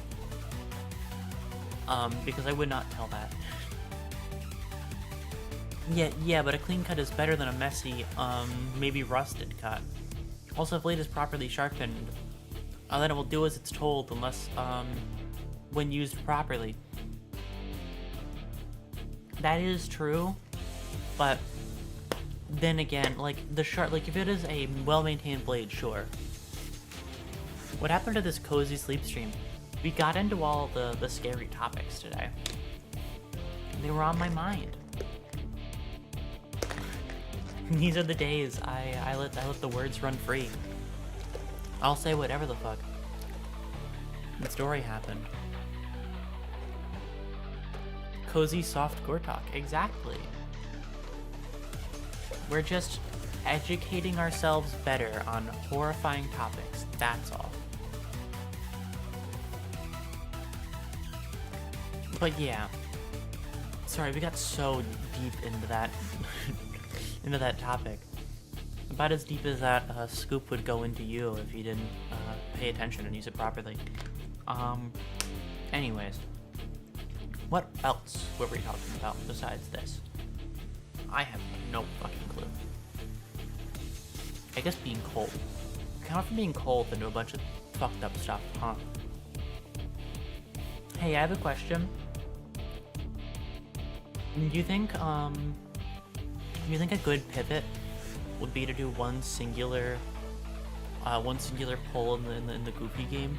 Because I would not tell that. Yeah, but a clean cut is better than a messy, maybe rusted cut. Also, if blade is properly sharpened, then it will do as it's told unless, when used properly. That is true, but then again, like, if it is a well-maintained blade, sure. What happened to this cozy sleep stream? We got into all the scary topics today. They were on my mind. These are the days I let the words run free. I'll say whatever the fuck. The story happened. Cozy soft gore talk, exactly. We're just educating ourselves better on horrifying topics, that's all. But yeah. Sorry, we got so deep into that into that topic. About as deep as that scoop would go into you if you didn't pay attention and use it properly. Anyways. What else were we talking about besides this? I have no fucking clue. I guess being cold. Count from being cold into a bunch of fucked up stuff, huh? Hey, I have a question. Do you think a good pivot would be to do one singular pull in the Goofy game?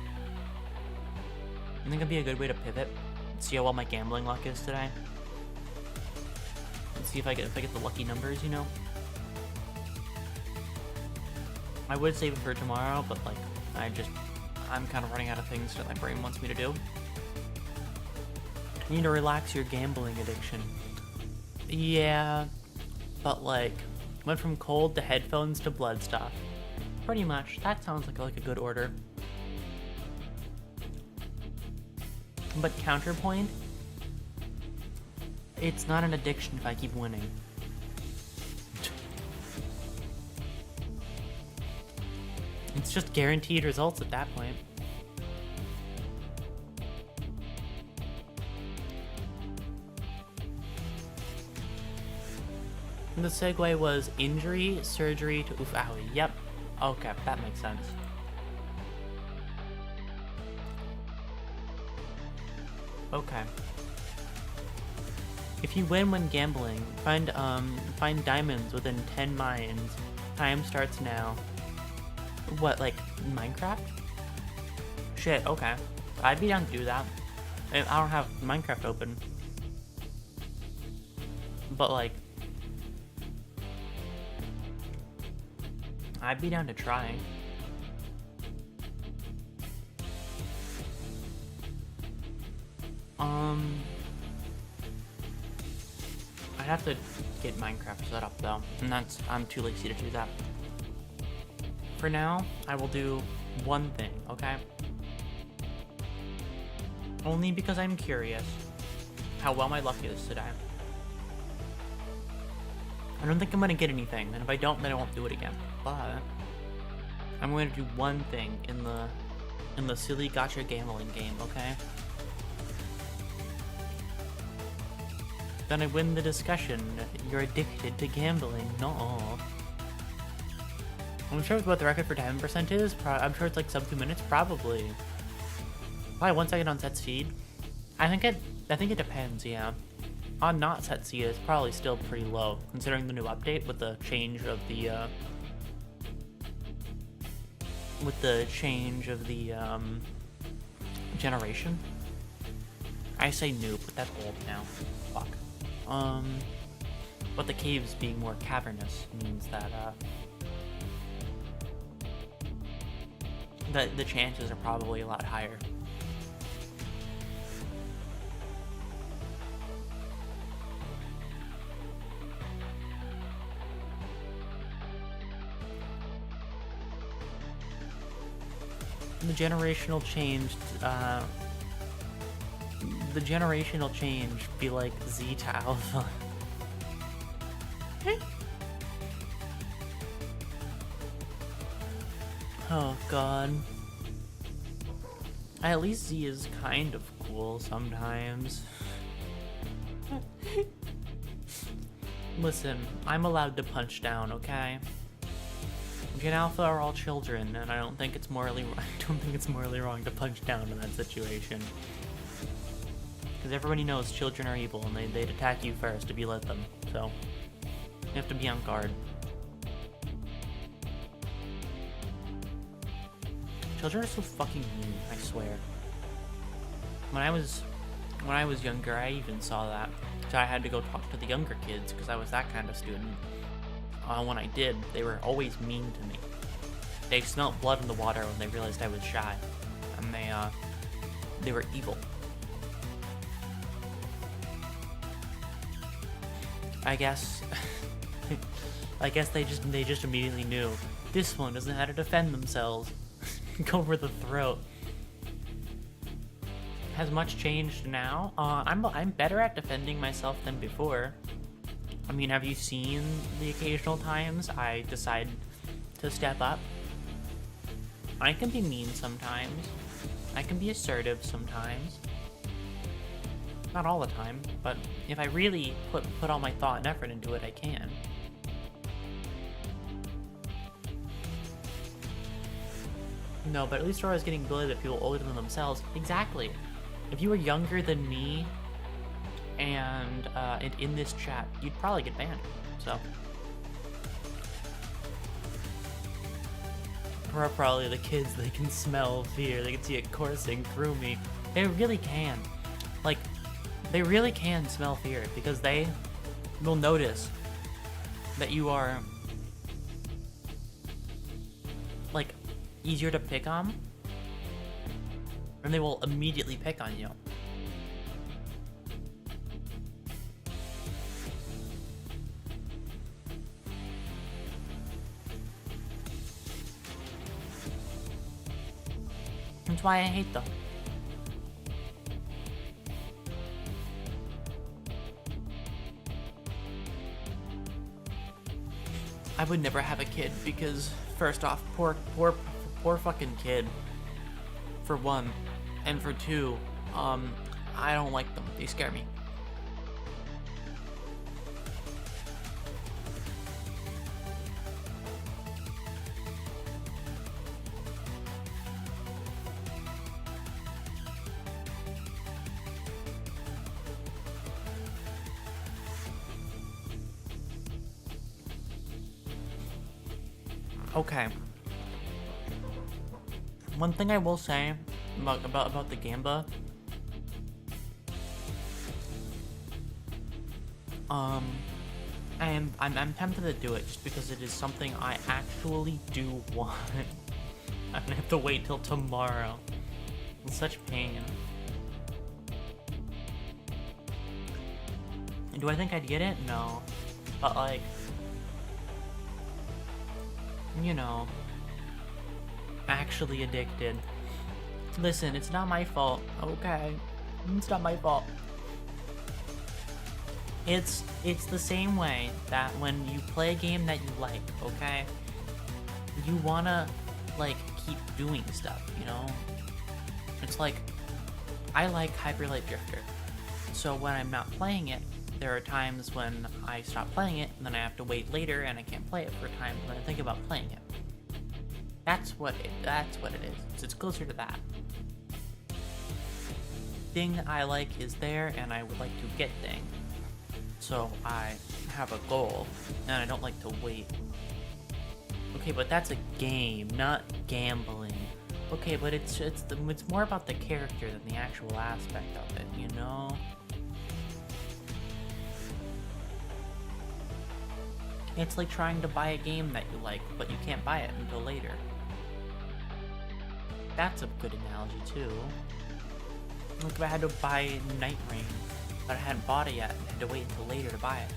You think it'd be a good way to pivot? See how well my gambling luck is today? Let's see if I get the lucky numbers, you know? I would save it for tomorrow, but like I'm kind of running out of things that my brain wants me to do. You need to relax your gambling addiction. Yeah, but like, went from cold to headphones to blood stuff. Pretty much. That sounds like a good order. But counterpoint, it's not an addiction if I keep winning. It's just guaranteed results at that point. The segue was injury, surgery to oof owie. Yep. Okay, that makes sense. Okay. If you win when gambling, find diamonds within 10 mines. Time starts now. What, like Minecraft? Shit, okay. I'd be down to do that. I don't have Minecraft open. But like, I'd be down to try. I'd have to get Minecraft set up though, and I'm too lazy to do that. For now, I will do one thing, okay? Only because I'm curious how well my luck is today. I don't think I'm gonna get anything, and if I don't, then I won't do it again. But I'm going to do one thing in the in the silly gacha gambling game, okay? Then I win the discussion. You're addicted to gambling. No. I'm sure what the record for time percent is. I'm sure it's like sub 2 minutes. Probably 1 second on set speed. I think it depends. Yeah. On not set speed, it's probably still pretty low considering the new update with the change of the generation. I say new, but that's old now. Fuck. But the caves being more cavernous means that the chances are probably a lot higher. The generational change be like Z to Alpha. Oh god. At least Z is kind of cool sometimes. Listen, I'm allowed to punch down, okay? Gen Alpha are all children, and I don't think it's morally wrong to punch down in that situation. Because everybody knows children are evil, and they'd attack you first if you let them. So you have to be on guard. Children are so fucking mean, I swear. When I was younger, I even saw that. So I had to go talk to the younger kids because I was that kind of student. When I did, they were always mean to me. They smelt blood in the water when they realized I was shy, and they were evil. I guess they just immediately knew this one doesn't know how to defend themselves. Go for the throat. Has much changed now? I'm better at defending myself than before. I mean, have you seen the occasional times I decide to step up? I can be mean sometimes. I can be assertive sometimes. Not all the time, but if I really put all my thought and effort into it, I can. No, but at least Aurora's getting bullied at people older than themselves. Exactly. If you were younger than me, and in this chat, you'd probably get banned. So probably the kids, they can smell fear, they can see it coursing through me. They really can. Like, they really can smell fear because they will notice that you are like easier to pick on, and they will immediately pick on you. That's why I hate them. I would never have a kid because, first off, poor fucking kid. For one, and for two, I don't like them. They scare me. Okay. One thing I will say about the Gamba, I'm tempted to do it just because it is something I actually do want. I'm gonna have to wait till tomorrow. It's such pain. Do I think I'd get it? No. But like, you know, actually addicted. Listen, it's not my fault, okay? It's not my fault. It's the same way that when you play a game that you like, okay? You wanna, like, keep doing stuff, you know? It's like, I like Hyper Light Drifter. So when I'm not playing it, there are times when I stop playing it, and then I have to wait later, and I can't play it for a time when I think about playing it. That's what it is. It's closer to that. Thing I like is there, and I would like to get thing. So I have a goal, and I don't like to wait. Okay, but that's a game, not gambling. Okay, but it's more about the character than the actual aspect of it, you know? It's like trying to buy a game that you like, but you can't buy it until later. That's a good analogy, too. Like if I had to buy Night Rain, but I hadn't bought it yet, and had to wait until later to buy it.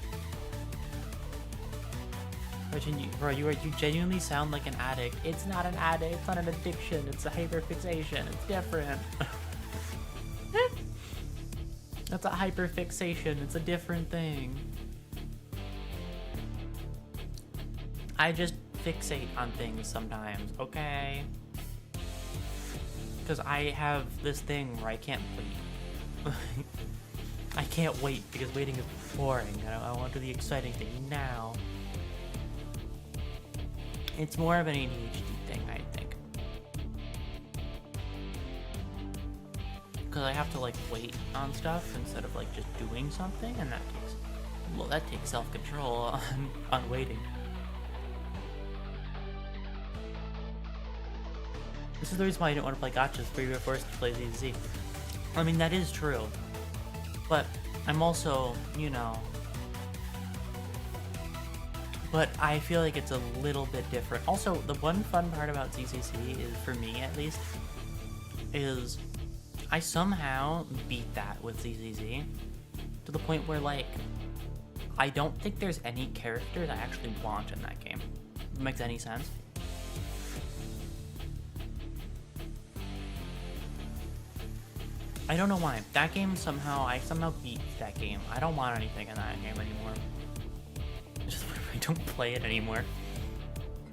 Bro, you genuinely sound like an addict. It's not an addict, it's not an addiction, it's a hyperfixation, it's different. That's a hyperfixation, it's a different thing. I just fixate on things sometimes, okay? Because I have this thing where I can't wait. I can't wait because waiting is boring. I want to do the exciting thing now. It's more of an ADHD thing, I think. Because I have to like wait on stuff instead of like just doing something, and that takes self-control on waiting. This is the reason why I didn't want to play gachas, where you were forced to play ZZ. I mean, that is true. But I'm also, you know... But I feel like it's a little bit different. Also, the one fun part about ZCC is, for me at least, is I somehow beat that with ZZZ to the point where, like, I don't think there's any characters I actually want in that game. If it makes any sense. I don't know why. That game I somehow beat that game. I don't want anything in that game anymore. I don't play it anymore.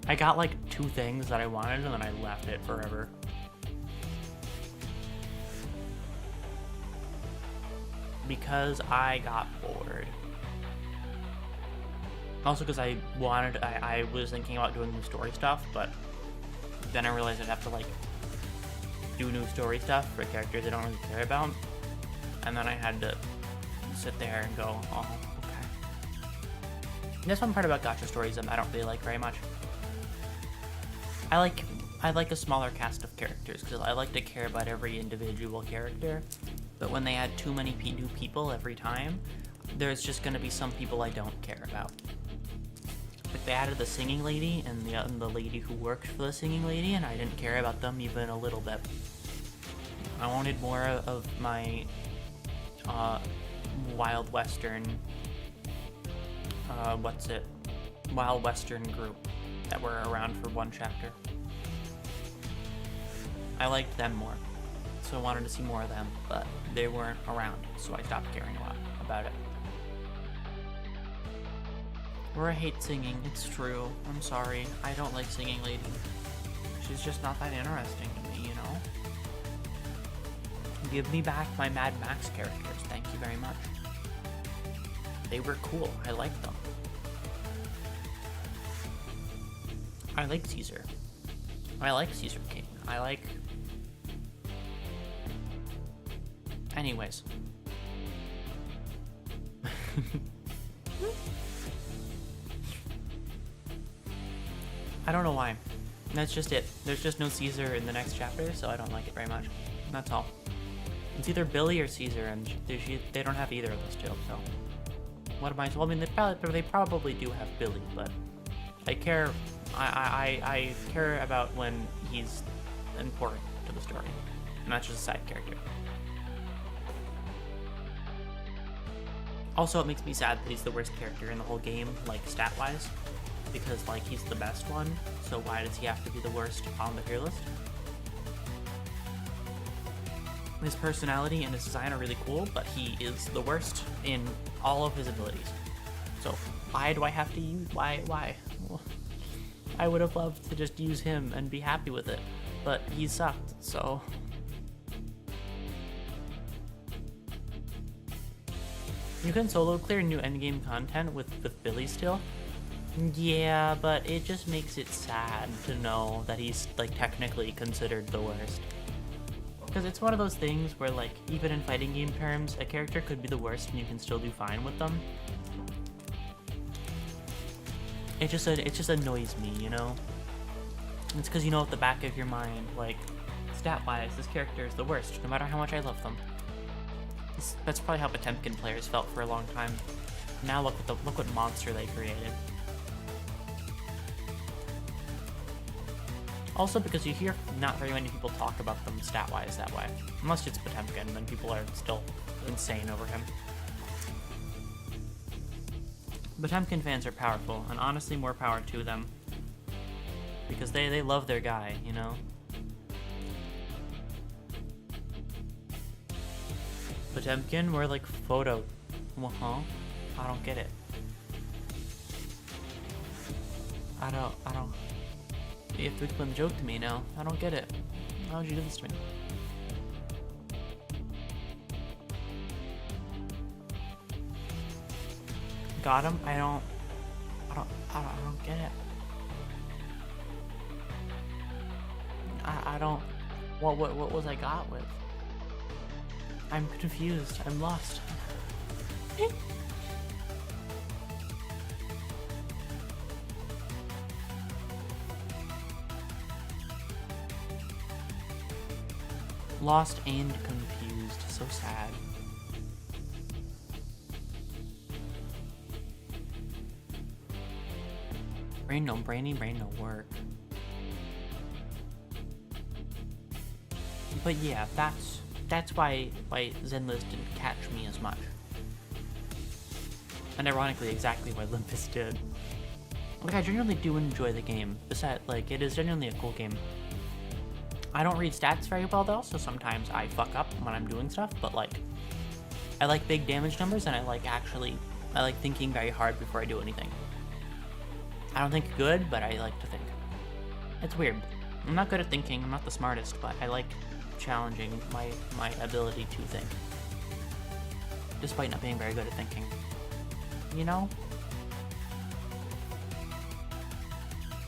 I got like 2 things that I wanted and then I left it forever. Because I got bored. Also because I was thinking about doing new story stuff, but then I realized I'd have to like do new story stuff for characters I don't really care about. And then I had to sit there and go, oh, okay. And that's one part about gacha stories that I don't really like very much. I like a smaller cast of characters because I like to care about every individual character. But when they add too many new people every time, there's just going to be some people I don't care about. Like they added the singing lady and the lady who worked for the singing lady, and I didn't care about them even a little bit. I wanted more of my Wild Western, Wild Western group that were around for one chapter. I liked them more, so I wanted to see more of them, but they weren't around, so I stopped caring a lot about it. Or I hate singing, it's true. I'm sorry, I don't like singing lady. She's just not that interesting to me, you know? Give me back my Mad Max characters, thank you very much. They were cool, I liked them. I like Caesar. I like Caesar King. I like... Anyways. I don't know why. That's just it. There's just no Caesar in the next chapter, so I don't like it very much. That's all. It's either Billy or Caesar, and they don't have either of those two, so... What am I... Well, I mean, they probably do have Billy, but... I care about when he's important to the story, not just a side character. Also, it makes me sad that he's the worst character in the whole game, like, stat-wise, because, like, he's the best one, so why does he have to be the worst on the tier list? His personality and his design are really cool, but he is the worst in all of his abilities. So, why do I have to use... Why? Well, I would have loved to just use him and be happy with it, but he sucked, so... You can solo clear new endgame content with Billy still. Yeah, but it just makes it sad to know that he's like technically considered the worst. Because it's one of those things where like even in fighting game terms, a character could be the worst and you can still do fine with them. It just annoys me, you know? It's because you know at the back of your mind, like, stat-wise, this character is the worst, no matter how much I love them. That's probably how Potemkin players felt for a long time. Now look what monster they created. Also because you hear not very many people talk about them stat-wise that way. Unless it's Potemkin, then people are still insane over him. Potemkin fans are powerful, and honestly more power to them. Because they love their guy, you know? Potemkin, we're like photo. Huh? I don't get it. I don't. You have to explain the joke to me now. I don't get it. How would you do this to me? Got him? I don't get it. I don't. What was I got with? I'm confused. I'm lost. Lost and confused. So sad. Brain no work. But yeah, that's why Zenless didn't catch me as much. And ironically, exactly why Limpus did. Like, I genuinely do enjoy the game. Besides, like, it is genuinely a cool game. I don't read stats very well though, so sometimes I fuck up when I'm doing stuff, but like, I like big damage numbers and I like thinking very hard before I do anything. I don't think good, but I like to think. It's weird. I'm not good at thinking, I'm not the smartest, but I like challenging my ability to think. Despite not being very good at thinking. You know?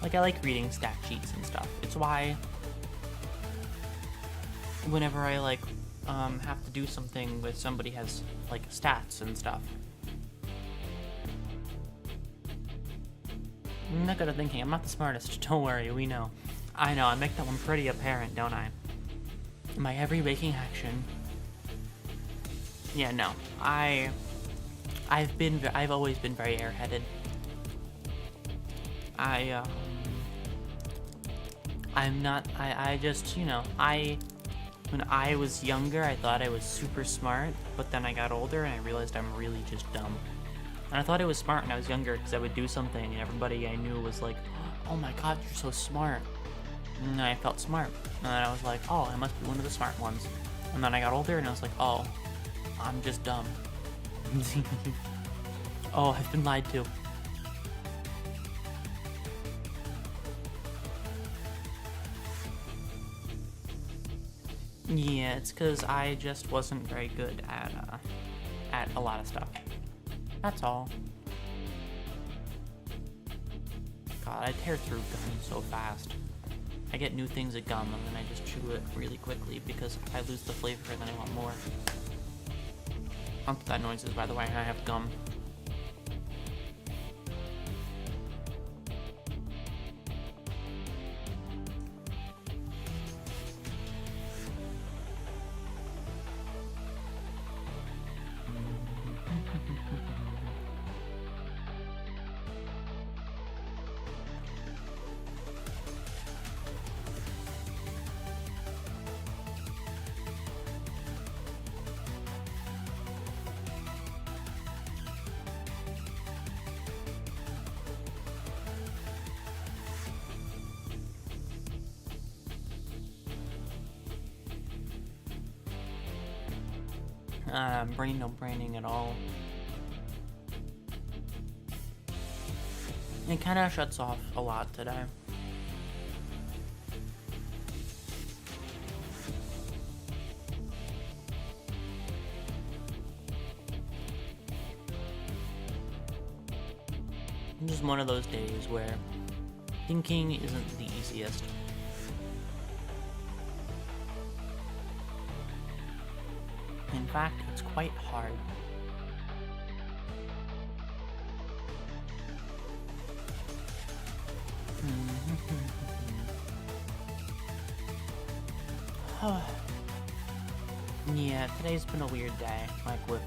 Like, I like reading stat sheets and stuff. It's why whenever I like have to do something with somebody has like stats and stuff, I'm not good at thinking. I'm not the smartest. Don't worry, we know. I know, I make that one pretty apparent, don't I? My every waking action. Yeah, no. I've always been very airheaded. I'm not, I just, you know, when I was younger, I thought I was super smart, but then I got older and I realized I'm really just dumb. And I thought I was smart when I was younger because I would do something and everybody I knew was like, oh my god, you're so smart. And I felt smart. And then I was like, oh, I must be one of the smart ones. And then I got older and I was like, oh, I'm just dumb. Oh, I've been lied to. Yeah, it's because I just wasn't very good at a lot of stuff. That's all. God, I tear through gum so fast. I get new things at gum and then I just chew it really quickly because if I lose the flavor then I want more. I don't know what that noise is, by the way. I have gum. No braining at all. It kind of shuts off a lot today. just one of those days where thinking isn't the easiest. In fact, it's quite hard. Yeah, today's been a weird day, like with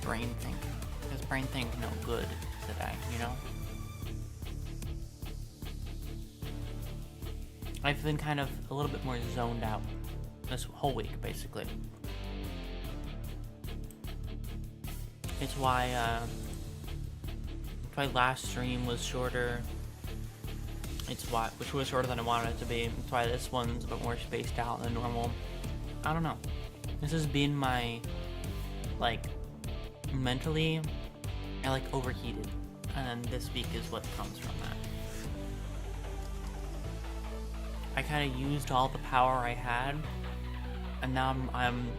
brain think. Because brain think no good today, you know? I've been kind of a little bit more zoned out this whole week, basically. It's why last stream was shorter. Which was shorter than I wanted it to be. It's why this one's a bit more spaced out than normal. I don't know. This has been my, like, mentally, I like overheated. And then this week is what comes from that. I kind of used all the power I had, and now I'm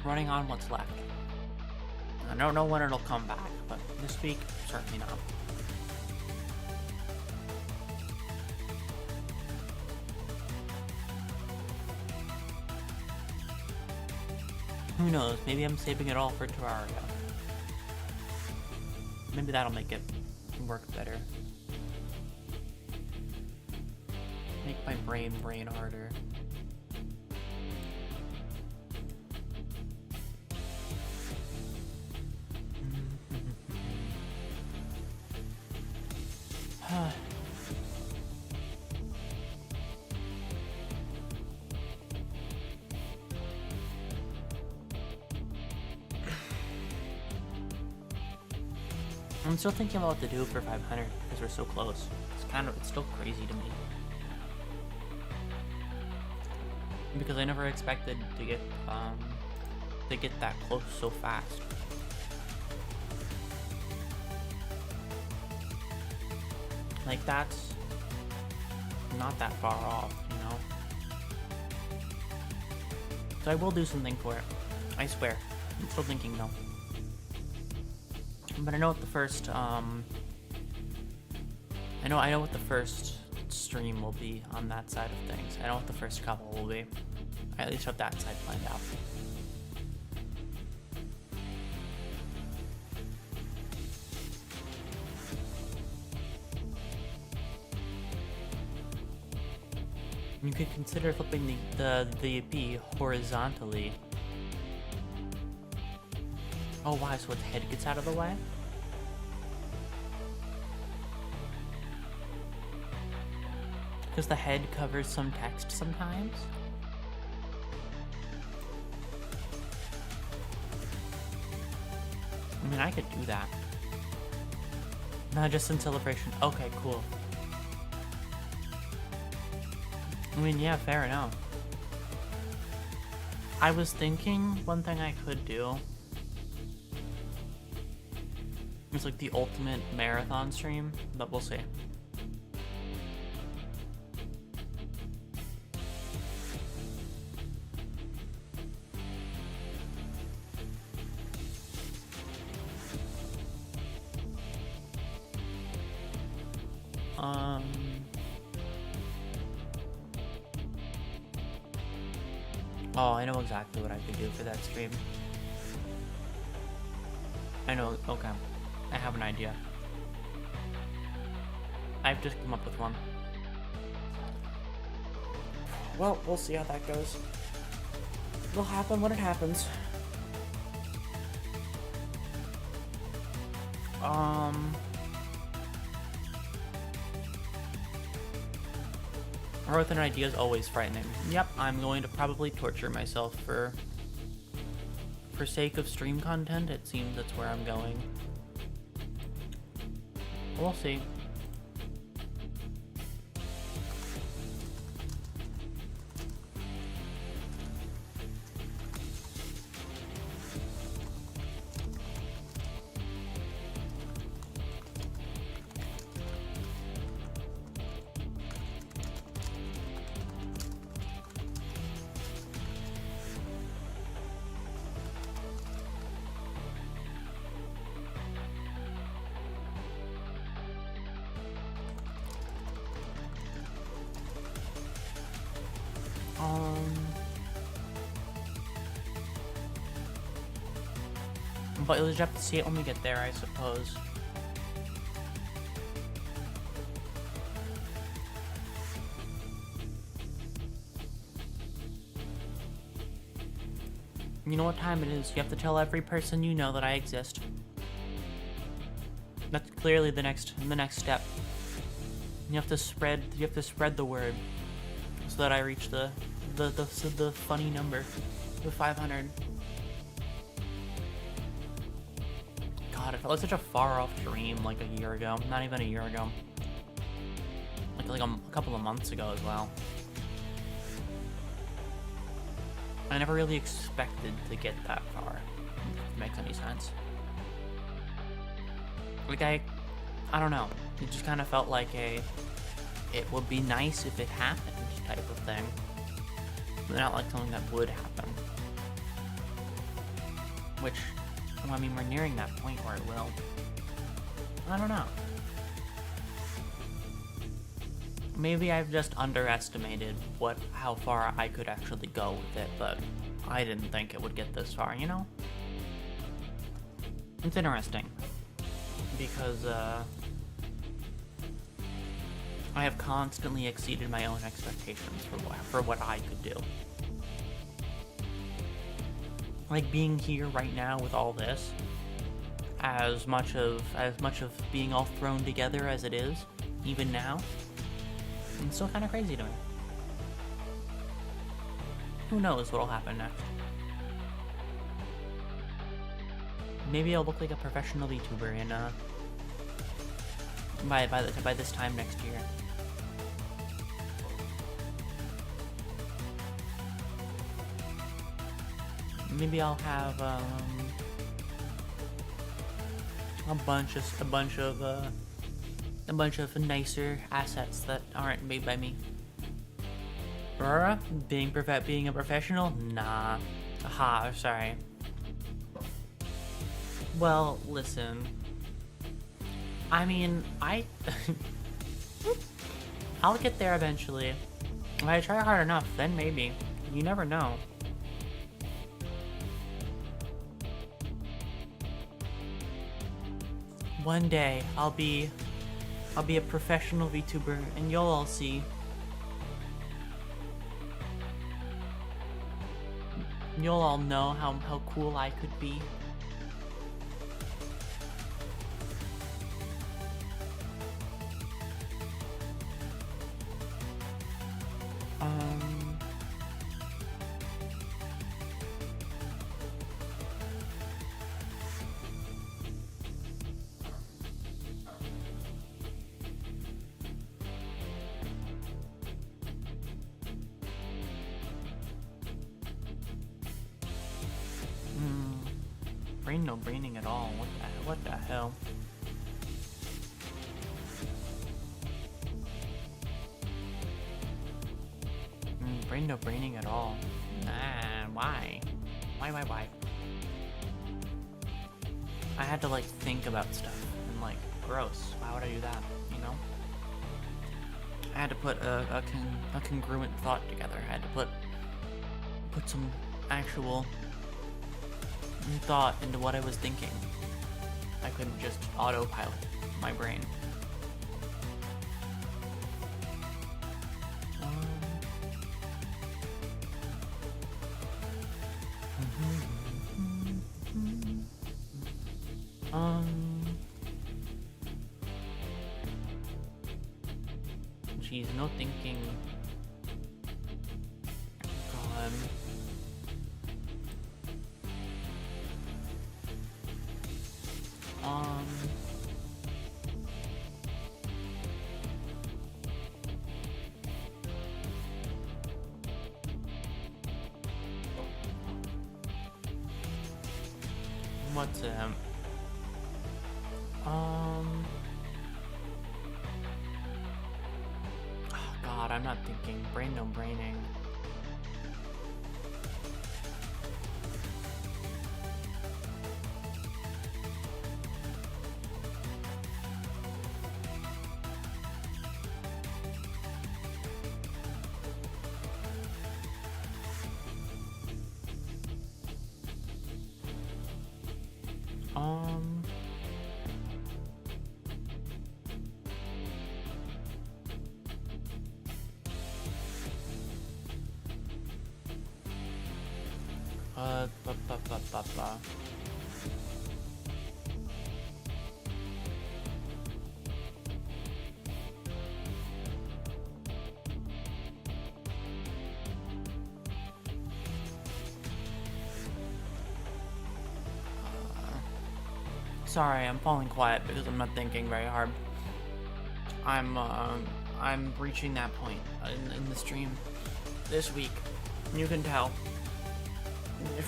running on what's left. I don't know when it'll come back, but this week, certainly not. Who knows, maybe I'm saving it all for Terraria. Maybe that'll make it work better. Make my brain harder. I'm still thinking about what to do for 500 because we're so close. It's still crazy to me. Because I never expected to get that close so fast. Like, that's not that far off, you know? So I will do something for it. I swear. I'm still thinking though. But I know what the first, I know what the first stream will be on that side of things. I know what the first couple will be. I at least have that side planned out. You could consider flipping the B horizontally. Oh, why? So its head gets out of the way? Because the head covers some text sometimes? I mean, I could do that. No, just in celebration. Okay, cool. I mean, yeah, fair enough. I was thinking one thing I could do is like the ultimate marathon stream, but we'll see. Oh, I know exactly what I could do for that stream. I know, okay. I have an idea. I've just come up with one. Well, we'll see how that goes. It'll happen when it happens. Growth and idea is always frightening. Yep, I'm going to probably torture myself for sake of stream content. It seems that's where I'm going. We'll see. But you'll just have to see it when we get there, I suppose. You know what time it is. You have to tell every person you know that I exist. That's clearly the next step. You have to spread the word so that I reach the funny number, the 500. God, it felt like such a far off dream like a year ago. Not even a year ago. Like a couple of months ago as well. I never really expected to get that far, if it makes any sense. Like, I don't know. It just kind of felt like it would be nice if it happened type of thing. But not like something that would happen. Which, well, I mean, we're nearing that point where it will. I don't know. Maybe I've just underestimated how far I could actually go with it, but I didn't think it would get this far, you know? It's interesting, because I have constantly exceeded my own expectations for what I could do. Like being here right now with all this, as much of being all thrown together as it is, even now, it's still kind of crazy to me. Who knows what'll happen next? Maybe I'll look like a professional VTuber in by this time next year. Maybe I'll have a bunch of nicer assets that aren't made by me. Aurora, being a professional? Nah. Aha, sorry. Well, listen. I mean, I'll get there eventually. If I try hard enough, then maybe. You never know. One day, I'll be a professional VTuber, and you'll all see. You'll all know how cool I could be. Brain no braining at all. What the hell? Brain no braining at all. Nah, why? Why? I had to like think about stuff and like, gross. Why would I do that? You know? I had to put a congruent thought together. I had to put some actual thought into what I was thinking. I couldn't just autopilot my brain. Geez, no thinking. God. What's oh God, I'm not thinking. Brain no braining. Ba, ba, ba, ba, ba. Sorry, I'm falling quiet because I'm not thinking very hard. I'm reaching that point in the stream this week. You can tell.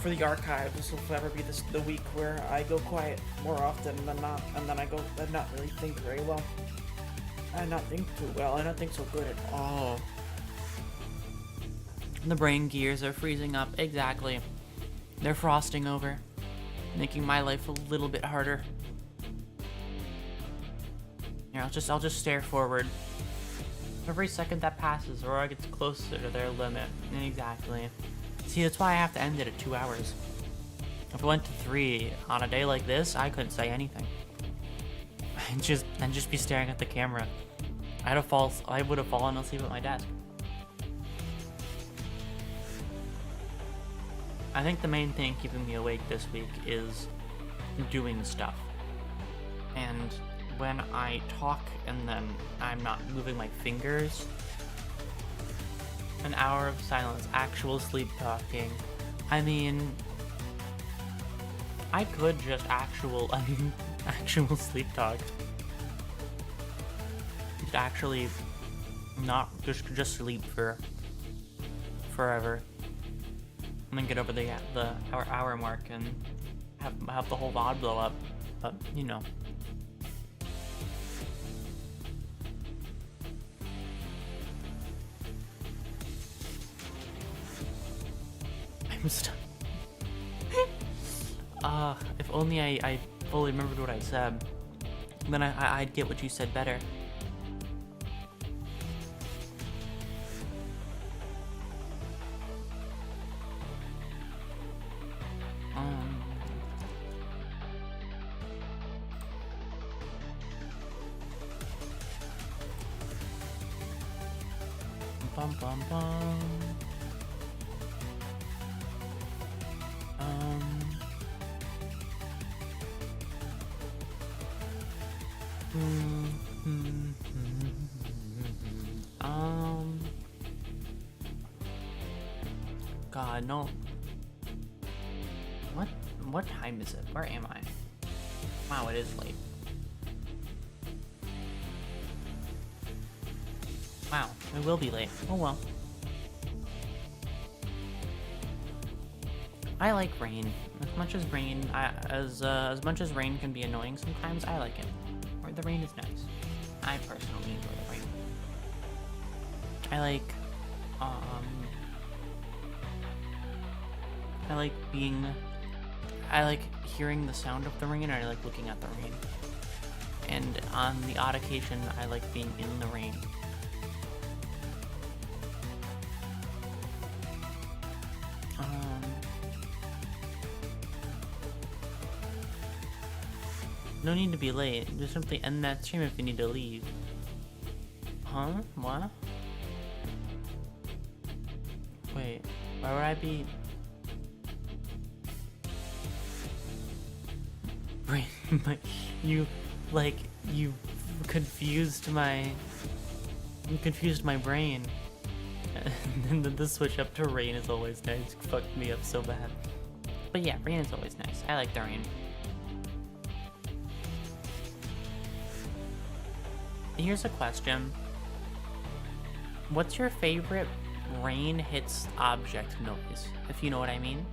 For the archive, this will forever be the week where I go quiet more often than not, and then I not really think very well. I not think too well. I not think so good at all. The brain gears are freezing up. Exactly. They're frosting over, making my life a little bit harder. Here, I'll just stare forward. Every second that passes, Aurora gets closer to their limit. Exactly. See, that's why I have to end it at 2 hours. If I went to 3 on a day like this, I couldn't say anything. I'd just be staring at the camera. I would have fallen asleep at my desk. I think the main thing keeping me awake this week is doing stuff. And when I talk and then I'm not moving my fingers, an hour of silence, actual sleep talking. I mean, I could just actual sleep talk. Just actually not just sleep for forever. And then get over the hour mark and have the whole VOD blow up. But you know. I'm stuck. If only I fully remembered what I said, then I'd get what you said better. Bum bum bum. God, no. What time is it? Where am I? Wow, it is late. Wow, it will be late. Oh well. I like rain. As much as rain can be annoying sometimes, I like it. Or the rain is nice. I personally enjoy the rain. I like hearing the sound of the rain, and I like looking at the rain. And on the odd occasion, I like being in the rain. No need to be late. Just simply end that stream if you need to leave. Huh? What? Wait, why would I be... you confused my brain. And then the switch up to rain is always nice. Fucked me up so bad. But yeah, rain is always nice. I like the rain. Here's a question. What's your favorite rain hits object noise, if you know what I mean?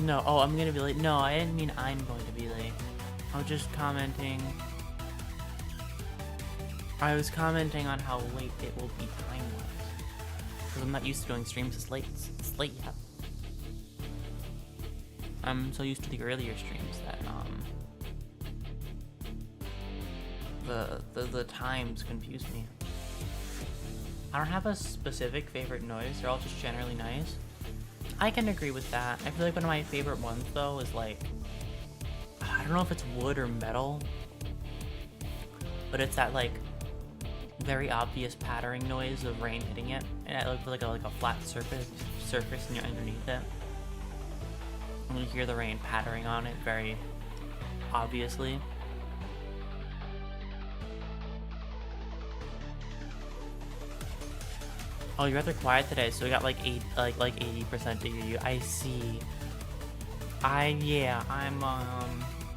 No, oh, I'm gonna be late. No, I didn't mean I'm going to be late. I was just commenting. I was commenting on how late it will be time-wise. Because I'm not used to doing streams this late. It's late yet. I'm so used to the earlier streams that the times confuse me. I don't have a specific favorite noise, they're all just generally nice. I can agree with that. I feel like one of my favorite ones though is like, I don't know if it's wood or metal, but it's that like very obvious pattering noise of rain hitting it, and it looks like a flat surface, and you're underneath it. And you hear the rain pattering on it very obviously. Oh, you're rather quiet today, so we got like 80% to hear you. I see. I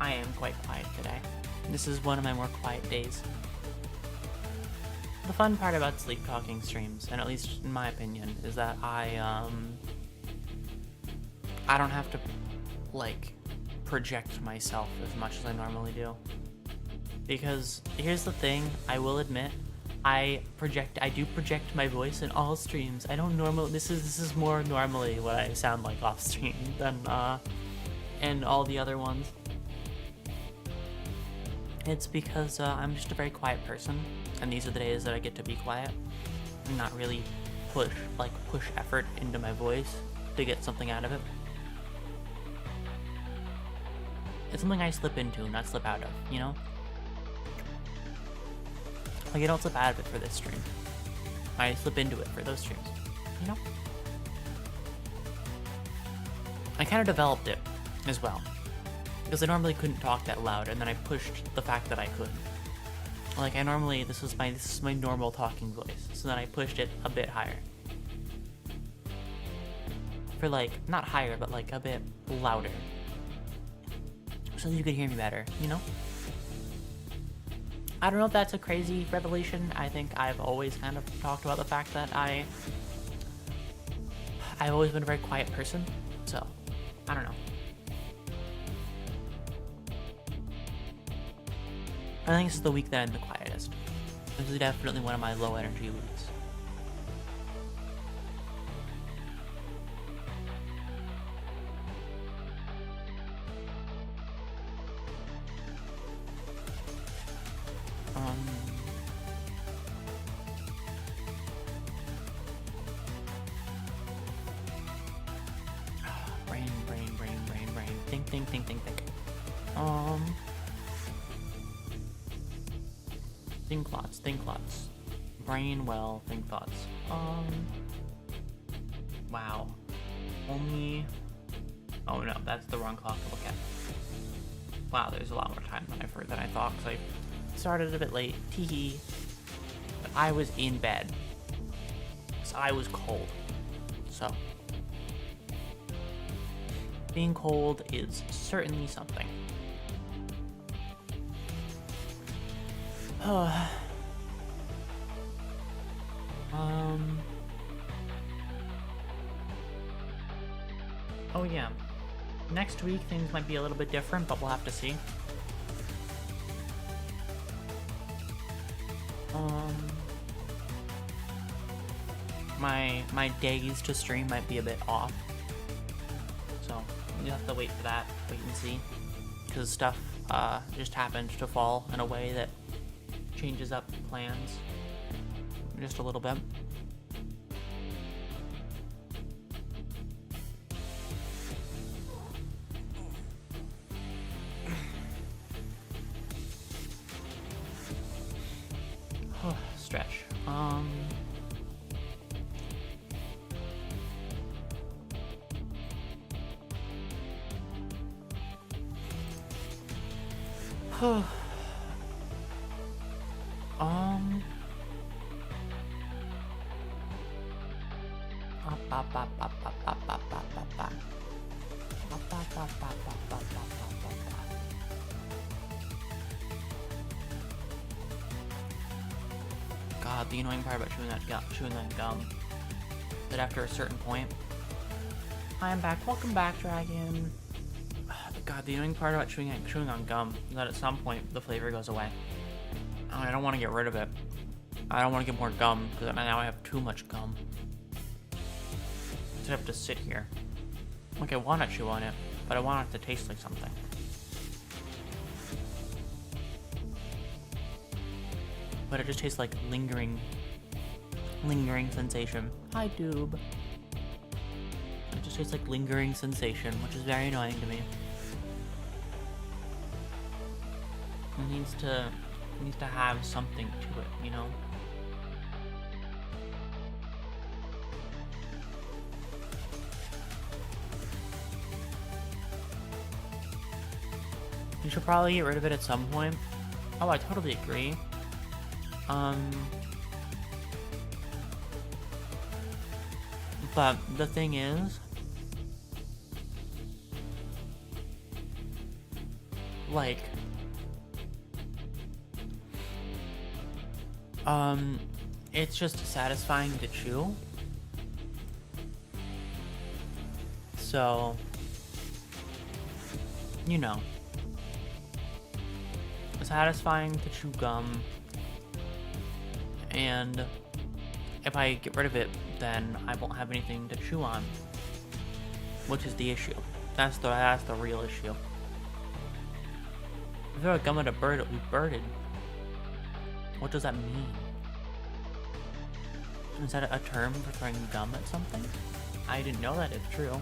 am quite quiet today. This is one of my more quiet days. The fun part about sleep talking streams, and at least in my opinion, is that I don't have to like project myself as much as I normally do. Because here's the thing, I will admit, I do project my voice in all streams. I don't normally, this is more normally what I sound like off stream than in all the other ones. It's because I'm just a very quiet person, and these are the days that I get to be quiet and not really push effort into my voice to get something out of it. It's something I slip into, not slip out of, you know? Like, I don't slip out of it for this stream. I slip into it for those streams, you know? I kind of developed it as well, because I normally couldn't talk that loud, and then I pushed the fact that I could. Like, I normally, this is my normal talking voice, so then I pushed it a bit higher. For like, not higher, but like a bit louder. So you could hear me better, you know? I don't know if that's a crazy revelation. I think I've always kind of talked about the fact that I've always been a very quiet person, so I don't know. I think this is the week that I'm the quietest. This is definitely one of my low energy weeks. Brain. Think lots. Brain well, think thoughts. Wow. Only... Oh no, that's the wrong clock to look at. Wow, there's a lot more time than I thought, because I started a bit late. Teehee. But I was in bed. So I was cold. So... being cold is certainly something. Oh yeah. Next week things might be a little bit different, but we'll have to see. My days to stream might be a bit off. So you have to wait for that, wait and see. Because stuff just happened to fall in a way that changes up plans just a little bit. Stretch. God, the annoying part about chewing that gum, that after a certain point, I am back. Welcome back, Dragon. God, the annoying part about chewing on gum is that at some point the flavor goes away. I don't want to get rid of it. I don't want to get more gum because now I have too much gum. So I have to sit here. Like, I want to chew on it, but I want it to taste like something. But it just tastes like lingering sensation. Hi, Doob. It just tastes like lingering sensation, which is very annoying to me. It needs to have something to it, you know? You should probably get rid of it at some point. Oh, I totally agree. But the thing is, like, it's just satisfying to chew. So, you know, it's satisfying to chew gum, and if I get rid of it, then I won't have anything to chew on, which is the issue. That's the real issue. If you throw a gum at a bird, it'll be birded. What does that mean? Is that a term for throwing gum at something? I didn't know that if true.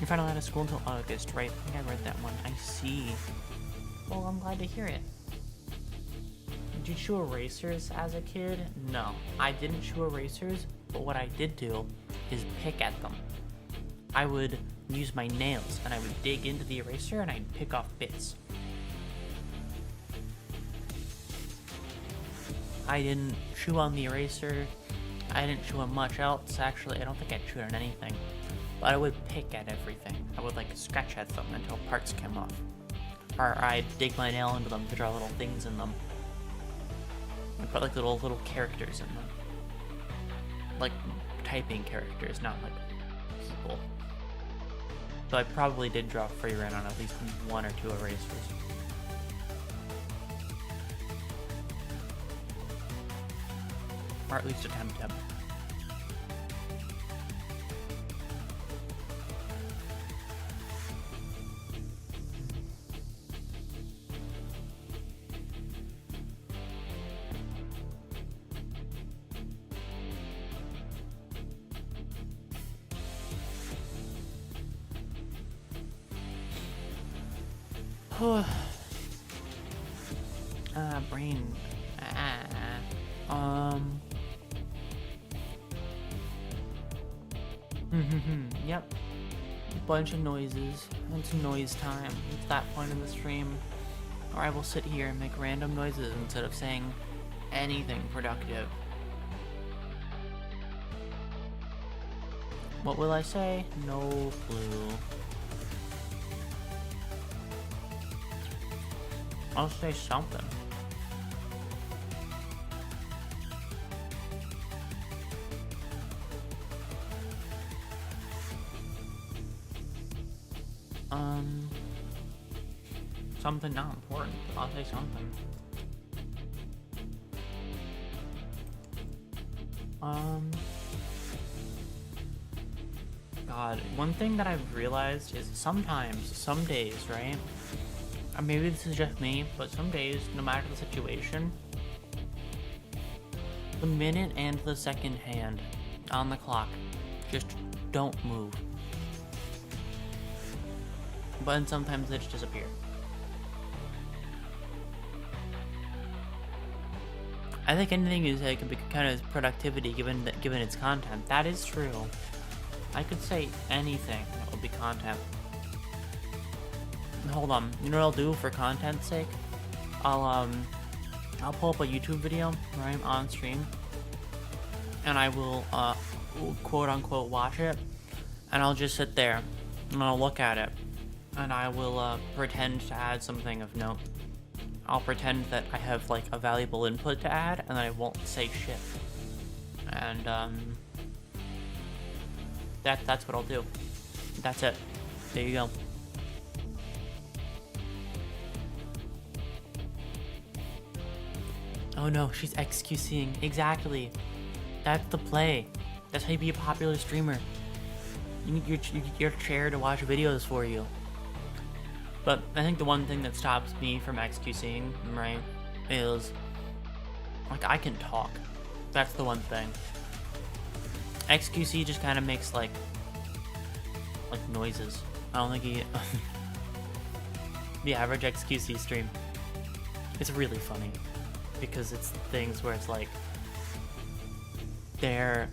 You're finally out of school until August, right? I think I read that one. I see. Well, I'm glad to hear it. Did you chew erasers as a kid? No, I didn't chew erasers, but what I did do is pick at them. I would use my nails and I would dig into the eraser and I'd pick off bits. I didn't chew on the eraser. I didn't chew on much else. Actually, I don't think I chewed on anything. But I would pick at everything. I would like scratch at them until parts came off. Or I'd dig my nail into them to draw little things in them. I'd put like little characters in them. Like typing characters, not like people. So I probably did draw Refrain on at least one or two erasers. Or at least attempt to. Brain. Yep. Bunch of noises. It's noise time. It's that point in the stream. Or I will sit here and make random noises instead of saying anything productive. What will I say? No clue. I'll say something. Something not important, but I'll say something. God, one thing that I've realized is sometimes, some days, right? Or maybe this is just me, but some days, no matter the situation, the minute and the second hand on the clock just don't move. But then sometimes they just disappear. I think anything you say could be kind of productivity given its content. That is true. I could say anything that would be content. Hold on. You know what I'll do for content's sake? I'll pull up a YouTube video, right, on stream, and I will quote unquote watch it, and I'll just sit there and I'll look at it, and I will pretend to add something of note. I'll pretend that I have like a valuable input to add, and then I won't say shit. And that's what I'll do. That's it. There you go. Oh no, she's XQCing. Exactly. That's the play. That's how you be a popular streamer. You need your chair to watch videos for you. But I think the one thing that stops me from XQCing, right, is like I can talk. That's the one thing. XQC just kind of makes like noises. I don't think he the average XQC stream. It's really funny because it's things where it's like they're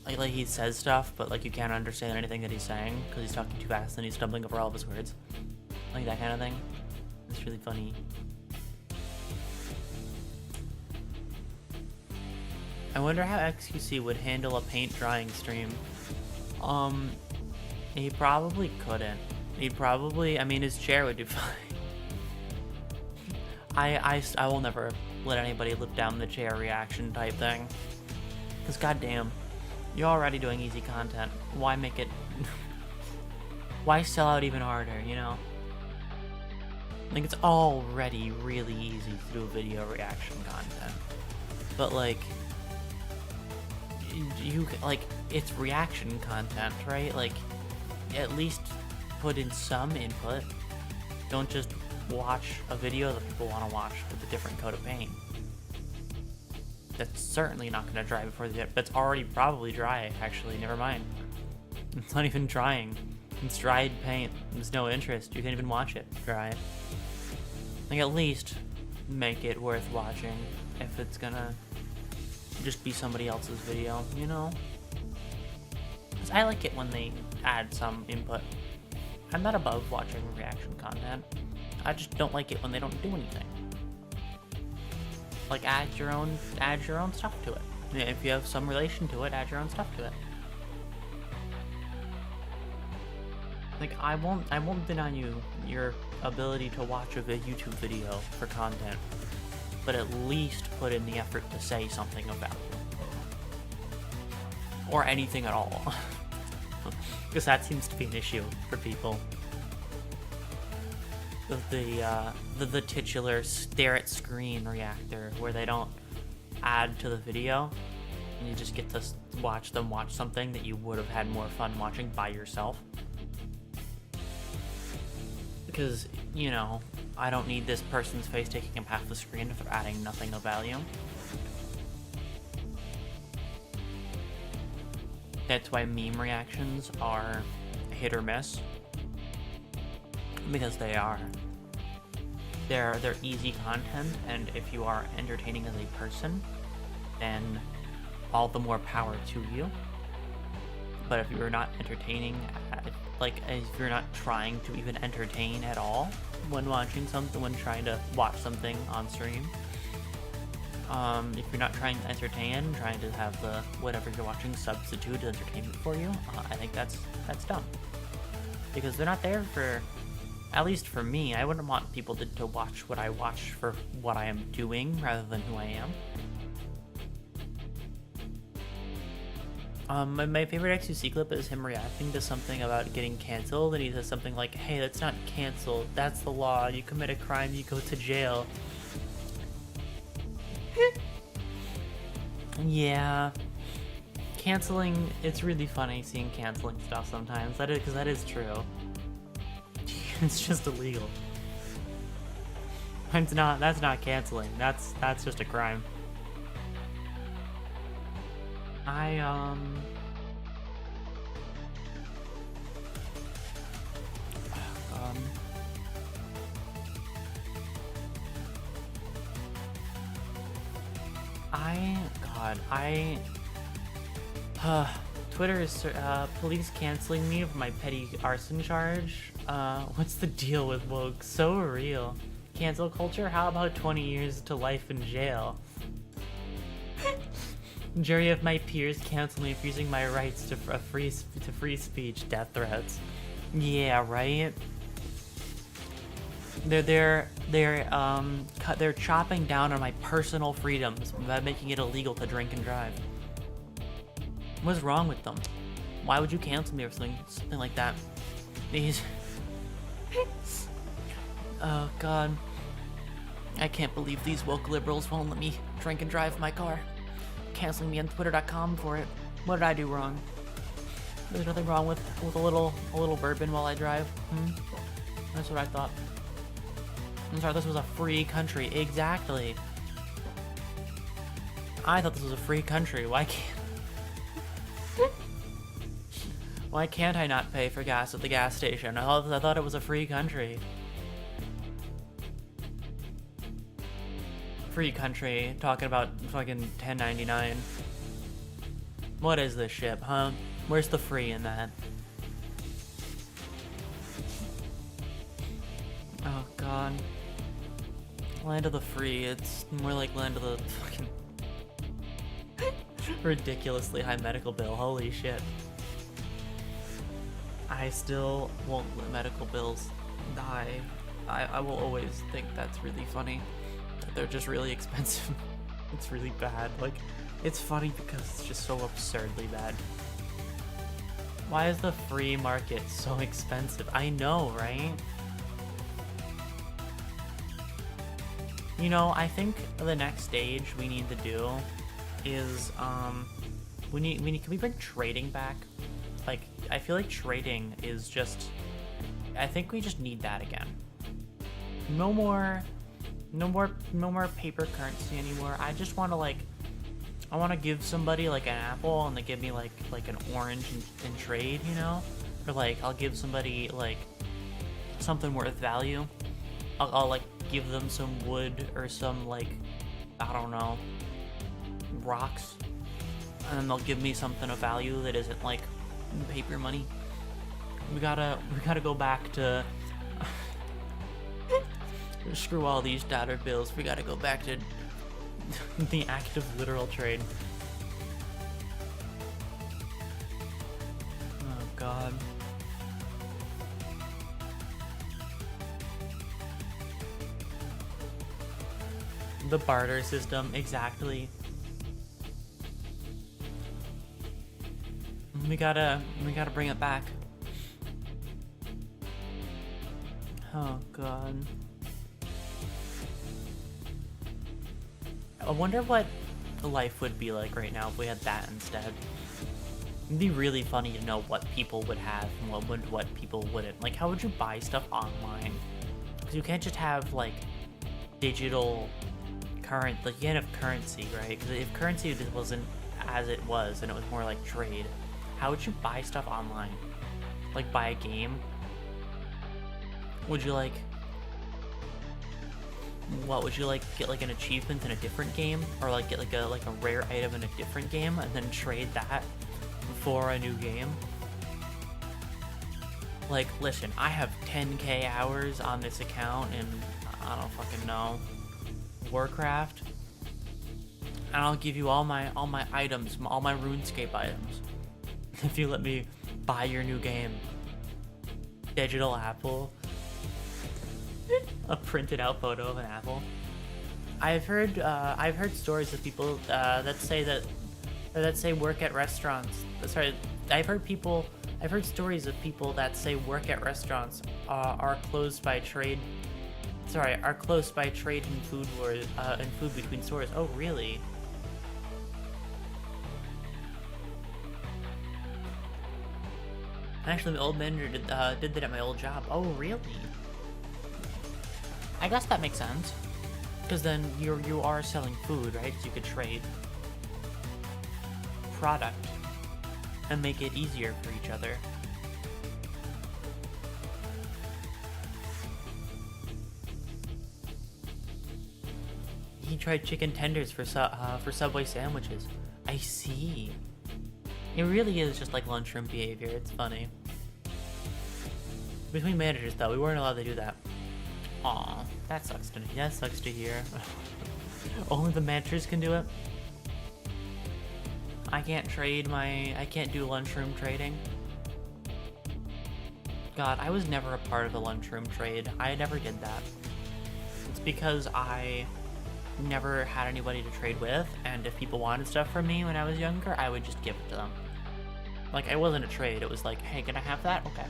like he says stuff, but like you can't understand anything that he's saying because he's talking too fast and he's stumbling over all of his words, like that kind of thing. It's really funny. I wonder how XQC would handle a paint drying stream. He probably couldn't. He'd probably, I mean, his chair would do fine. I will never let anybody live down the chair reaction type thing. Because goddamn, you're already doing easy content. Why make it... Why sell out even harder, you know? Like, it's already really easy to do video reaction content. But, like... You, like, it's reaction content, right? Like, at least put in some input. Don't just watch a video that people want to watch with a different coat of paint. That's certainly not going to dry before the... That's already probably dry, actually. Never mind. It's not even drying. It's dried paint. There's no interest. You can't even watch it dry. Like, at least make it worth watching if it's gonna just be somebody else's video, you know? 'Cause I like it when they add some input. I'm not above watching reaction content. I just don't like it when they don't do anything. Like, add your own stuff to it. If you have some relation to it, add your own stuff to it. Like, I won't deny you your ability to watch a YouTube video for content, but at least put in the effort to say something about it. Or anything at all. Because that seems to be an issue for people. The titular stare at screen reactor, where they don't add to the video, and you just get to watch them watch something that you would have had more fun watching by yourself. Because, you know, I don't need this person's face taking up half the screen if they're adding nothing of value. That's why meme reactions are hit or miss. Because they are. They're easy content, and if you are entertaining as a person, then all the more power to you. But if you're not entertaining, if you're not trying to even entertain at all when watching something, when trying to watch something on stream, if you're not trying to entertain, trying to have the whatever you're watching substitute entertainment for you, I think that's dumb. Because they're not there for, at least for me, I wouldn't want people to watch what I watch for what I am doing rather than who I am. My favorite XQC clip is him reacting to something about getting canceled, and he says something like, "Hey, that's not canceled, that's the law. You commit a crime, you go to jail." Yeah. Canceling, it's really funny seeing canceling stuff sometimes, because that is true. It's just illegal. That's not canceling, that's just a crime. Twitter is, police canceling me for my petty arson charge. What's the deal with woke? So real. Cancel culture? How about 20 years to life in jail? Jury of my peers cancel me for using my rights to free speech. Death threats. Yeah, right. They're chopping down on my personal freedoms by making it illegal to drink and drive. What's wrong with them? Why would you cancel me or something like that? These. Oh God. I can't believe these woke liberals won't let me drink and drive my car. Canceling me on Twitter.com for it. What did I do wrong? There's nothing wrong with a little bourbon while I drive. That's what I thought. I'm sorry, this was a free country. Exactly. I thought this was a free country. Why can't I not pay for gas at the gas station? I thought it was a free country. Free country, talking about fucking 1099. What is this ship, huh? Where's the free in that? Oh god. Land of the free, it's more like land of the fucking ridiculously high medical bill, holy shit. I still won't let medical bills die. I will always think that's really funny. They're just really expensive. It's really bad. Like, it's funny because it's just so absurdly bad. Why is the free market so expensive? I know, right? You know, I think the next stage we need to do is, can we bring trading back? Like, I feel like trading is just, I think we just need that again. No more paper currency anymore. I just want to, like, I want to give somebody like an apple and they give me like an orange in trade, you know? Or like I'll give somebody like something worth value. I'll like give them some wood or some like, I don't know, rocks, and then they'll give me something of value that isn't like paper money. We gotta go back to screw all these dollar bills. We gotta go back to the active literal trade. Oh god. The barter system, exactly. We gotta bring it back. Oh god. I wonder what life would be like right now if we had that instead. It'd be really funny to know what people would have and what people wouldn't. Like, how would you buy stuff online? Because you can't just have like digital like you can't have currency, right? Because if currency wasn't as it was and it was more like trade, how would you buy stuff online? Like buy a game? Would you like, what would you like, get like an achievement in a different game, or like get like a rare item in a different game and then trade that for a new game? Like, listen, I have 10k hours on this account and I don't fucking know, Warcraft, and I'll give you all my items, all my RuneScape items, if you let me buy your new game. Digital apple. A printed out photo of an apple. I've heard stories of people that say work at restaurants. Sorry, I've heard stories of people that say work at restaurants are closed by trade. Sorry, are closed by trade and food wars and food between stores. Oh, really? Actually, my old manager did that at my old job. Oh, really? I guess that makes sense, because then you are selling food, right? So you could trade product and make it easier for each other. He tried chicken tenders for Subway sandwiches. I see. It really is just like lunchroom behavior. It's funny. Between managers, though, we weren't allowed to do that. Aw, that sucks to hear. Only the managers can do it. I can't do lunchroom trading. God, I was never a part of the lunchroom trade. I never did that. It's because I never had anybody to trade with, and if people wanted stuff from me when I was younger, I would just give it to them. Like, it wasn't a trade, it was like, hey, can I have that? Okay.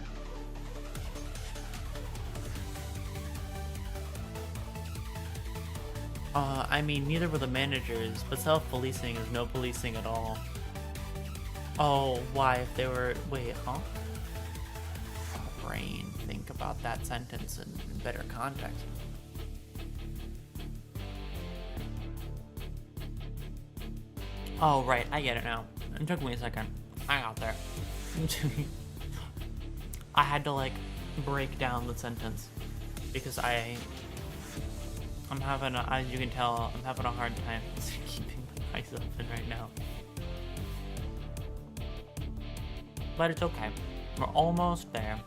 I mean, neither were the managers, but self-policing is no policing at all. Oh, why? If they were... Wait, huh? Oh, brain, think about that sentence in better context. Oh, right, I get it now. It took me a second. I got there. I had to, like, break down the sentence, because I'm having, as you can tell, I'm having a hard time keeping my eyes open right now. But it's okay. We're almost there.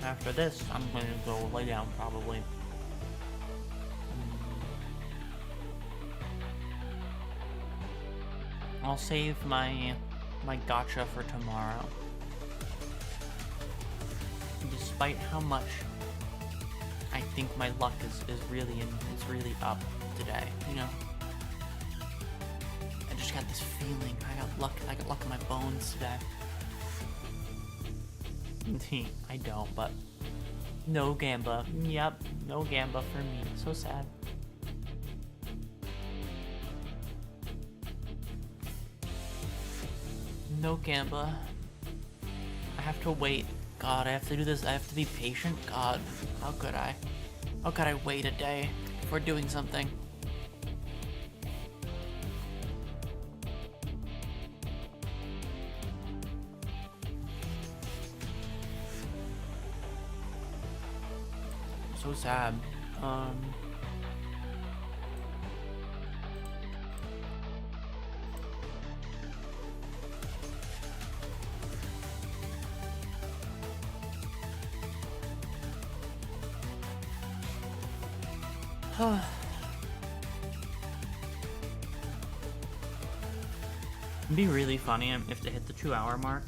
After this, I'm gonna go lay down probably. I'll save my gacha for tomorrow. Despite how much I think my luck is really up today, you know. I just got this feeling I got luck in my bones today. I don't, but no gamba. Yep, no gamba for me. So sad. No gamba. I have to wait. God, I have to do this. I have to be patient. God, how could I? How could I wait a day before doing something? So sad. It'd be really funny if they hit the 2-hour mark.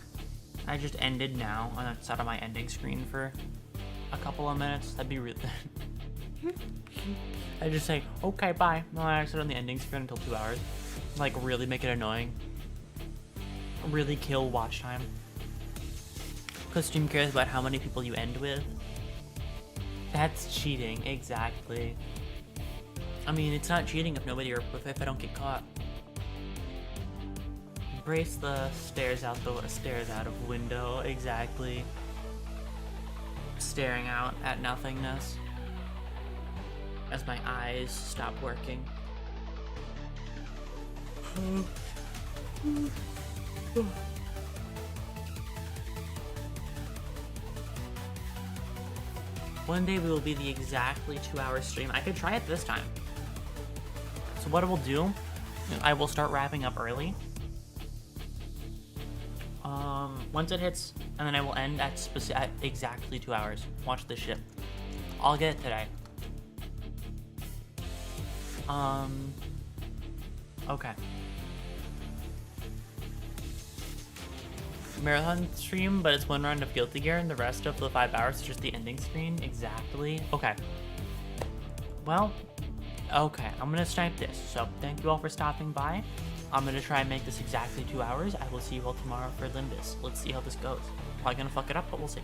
I just ended now and it's out of my ending screen for a couple of minutes. That'd be really. I just say, okay, bye. No, I sit on the ending screen until 2 hours. Like, really make it annoying. Really kill watch time. Because Steam cares about how many people you end with. That's cheating, exactly. I mean, it's not cheating if if I don't get caught. Embrace the stairs out of window, exactly. Staring out at nothingness as my eyes stop working. One day we will be the exactly 2-hour stream. I could try it this time. So what I will do, I will start wrapping up early. Once it hits, and then I will end at exactly 2 hours. Watch this shit. I'll get it today. Okay. Marathon stream, but it's one round of Guilty Gear, and the rest of the 5 hours is just the ending screen. Exactly. Okay. Well, okay. I'm gonna snipe this. So thank you all for stopping by. I'm gonna try and make this exactly 2 hours. I will see you all tomorrow for Limbus. Let's see how this goes. Probably gonna fuck it up, but we'll see.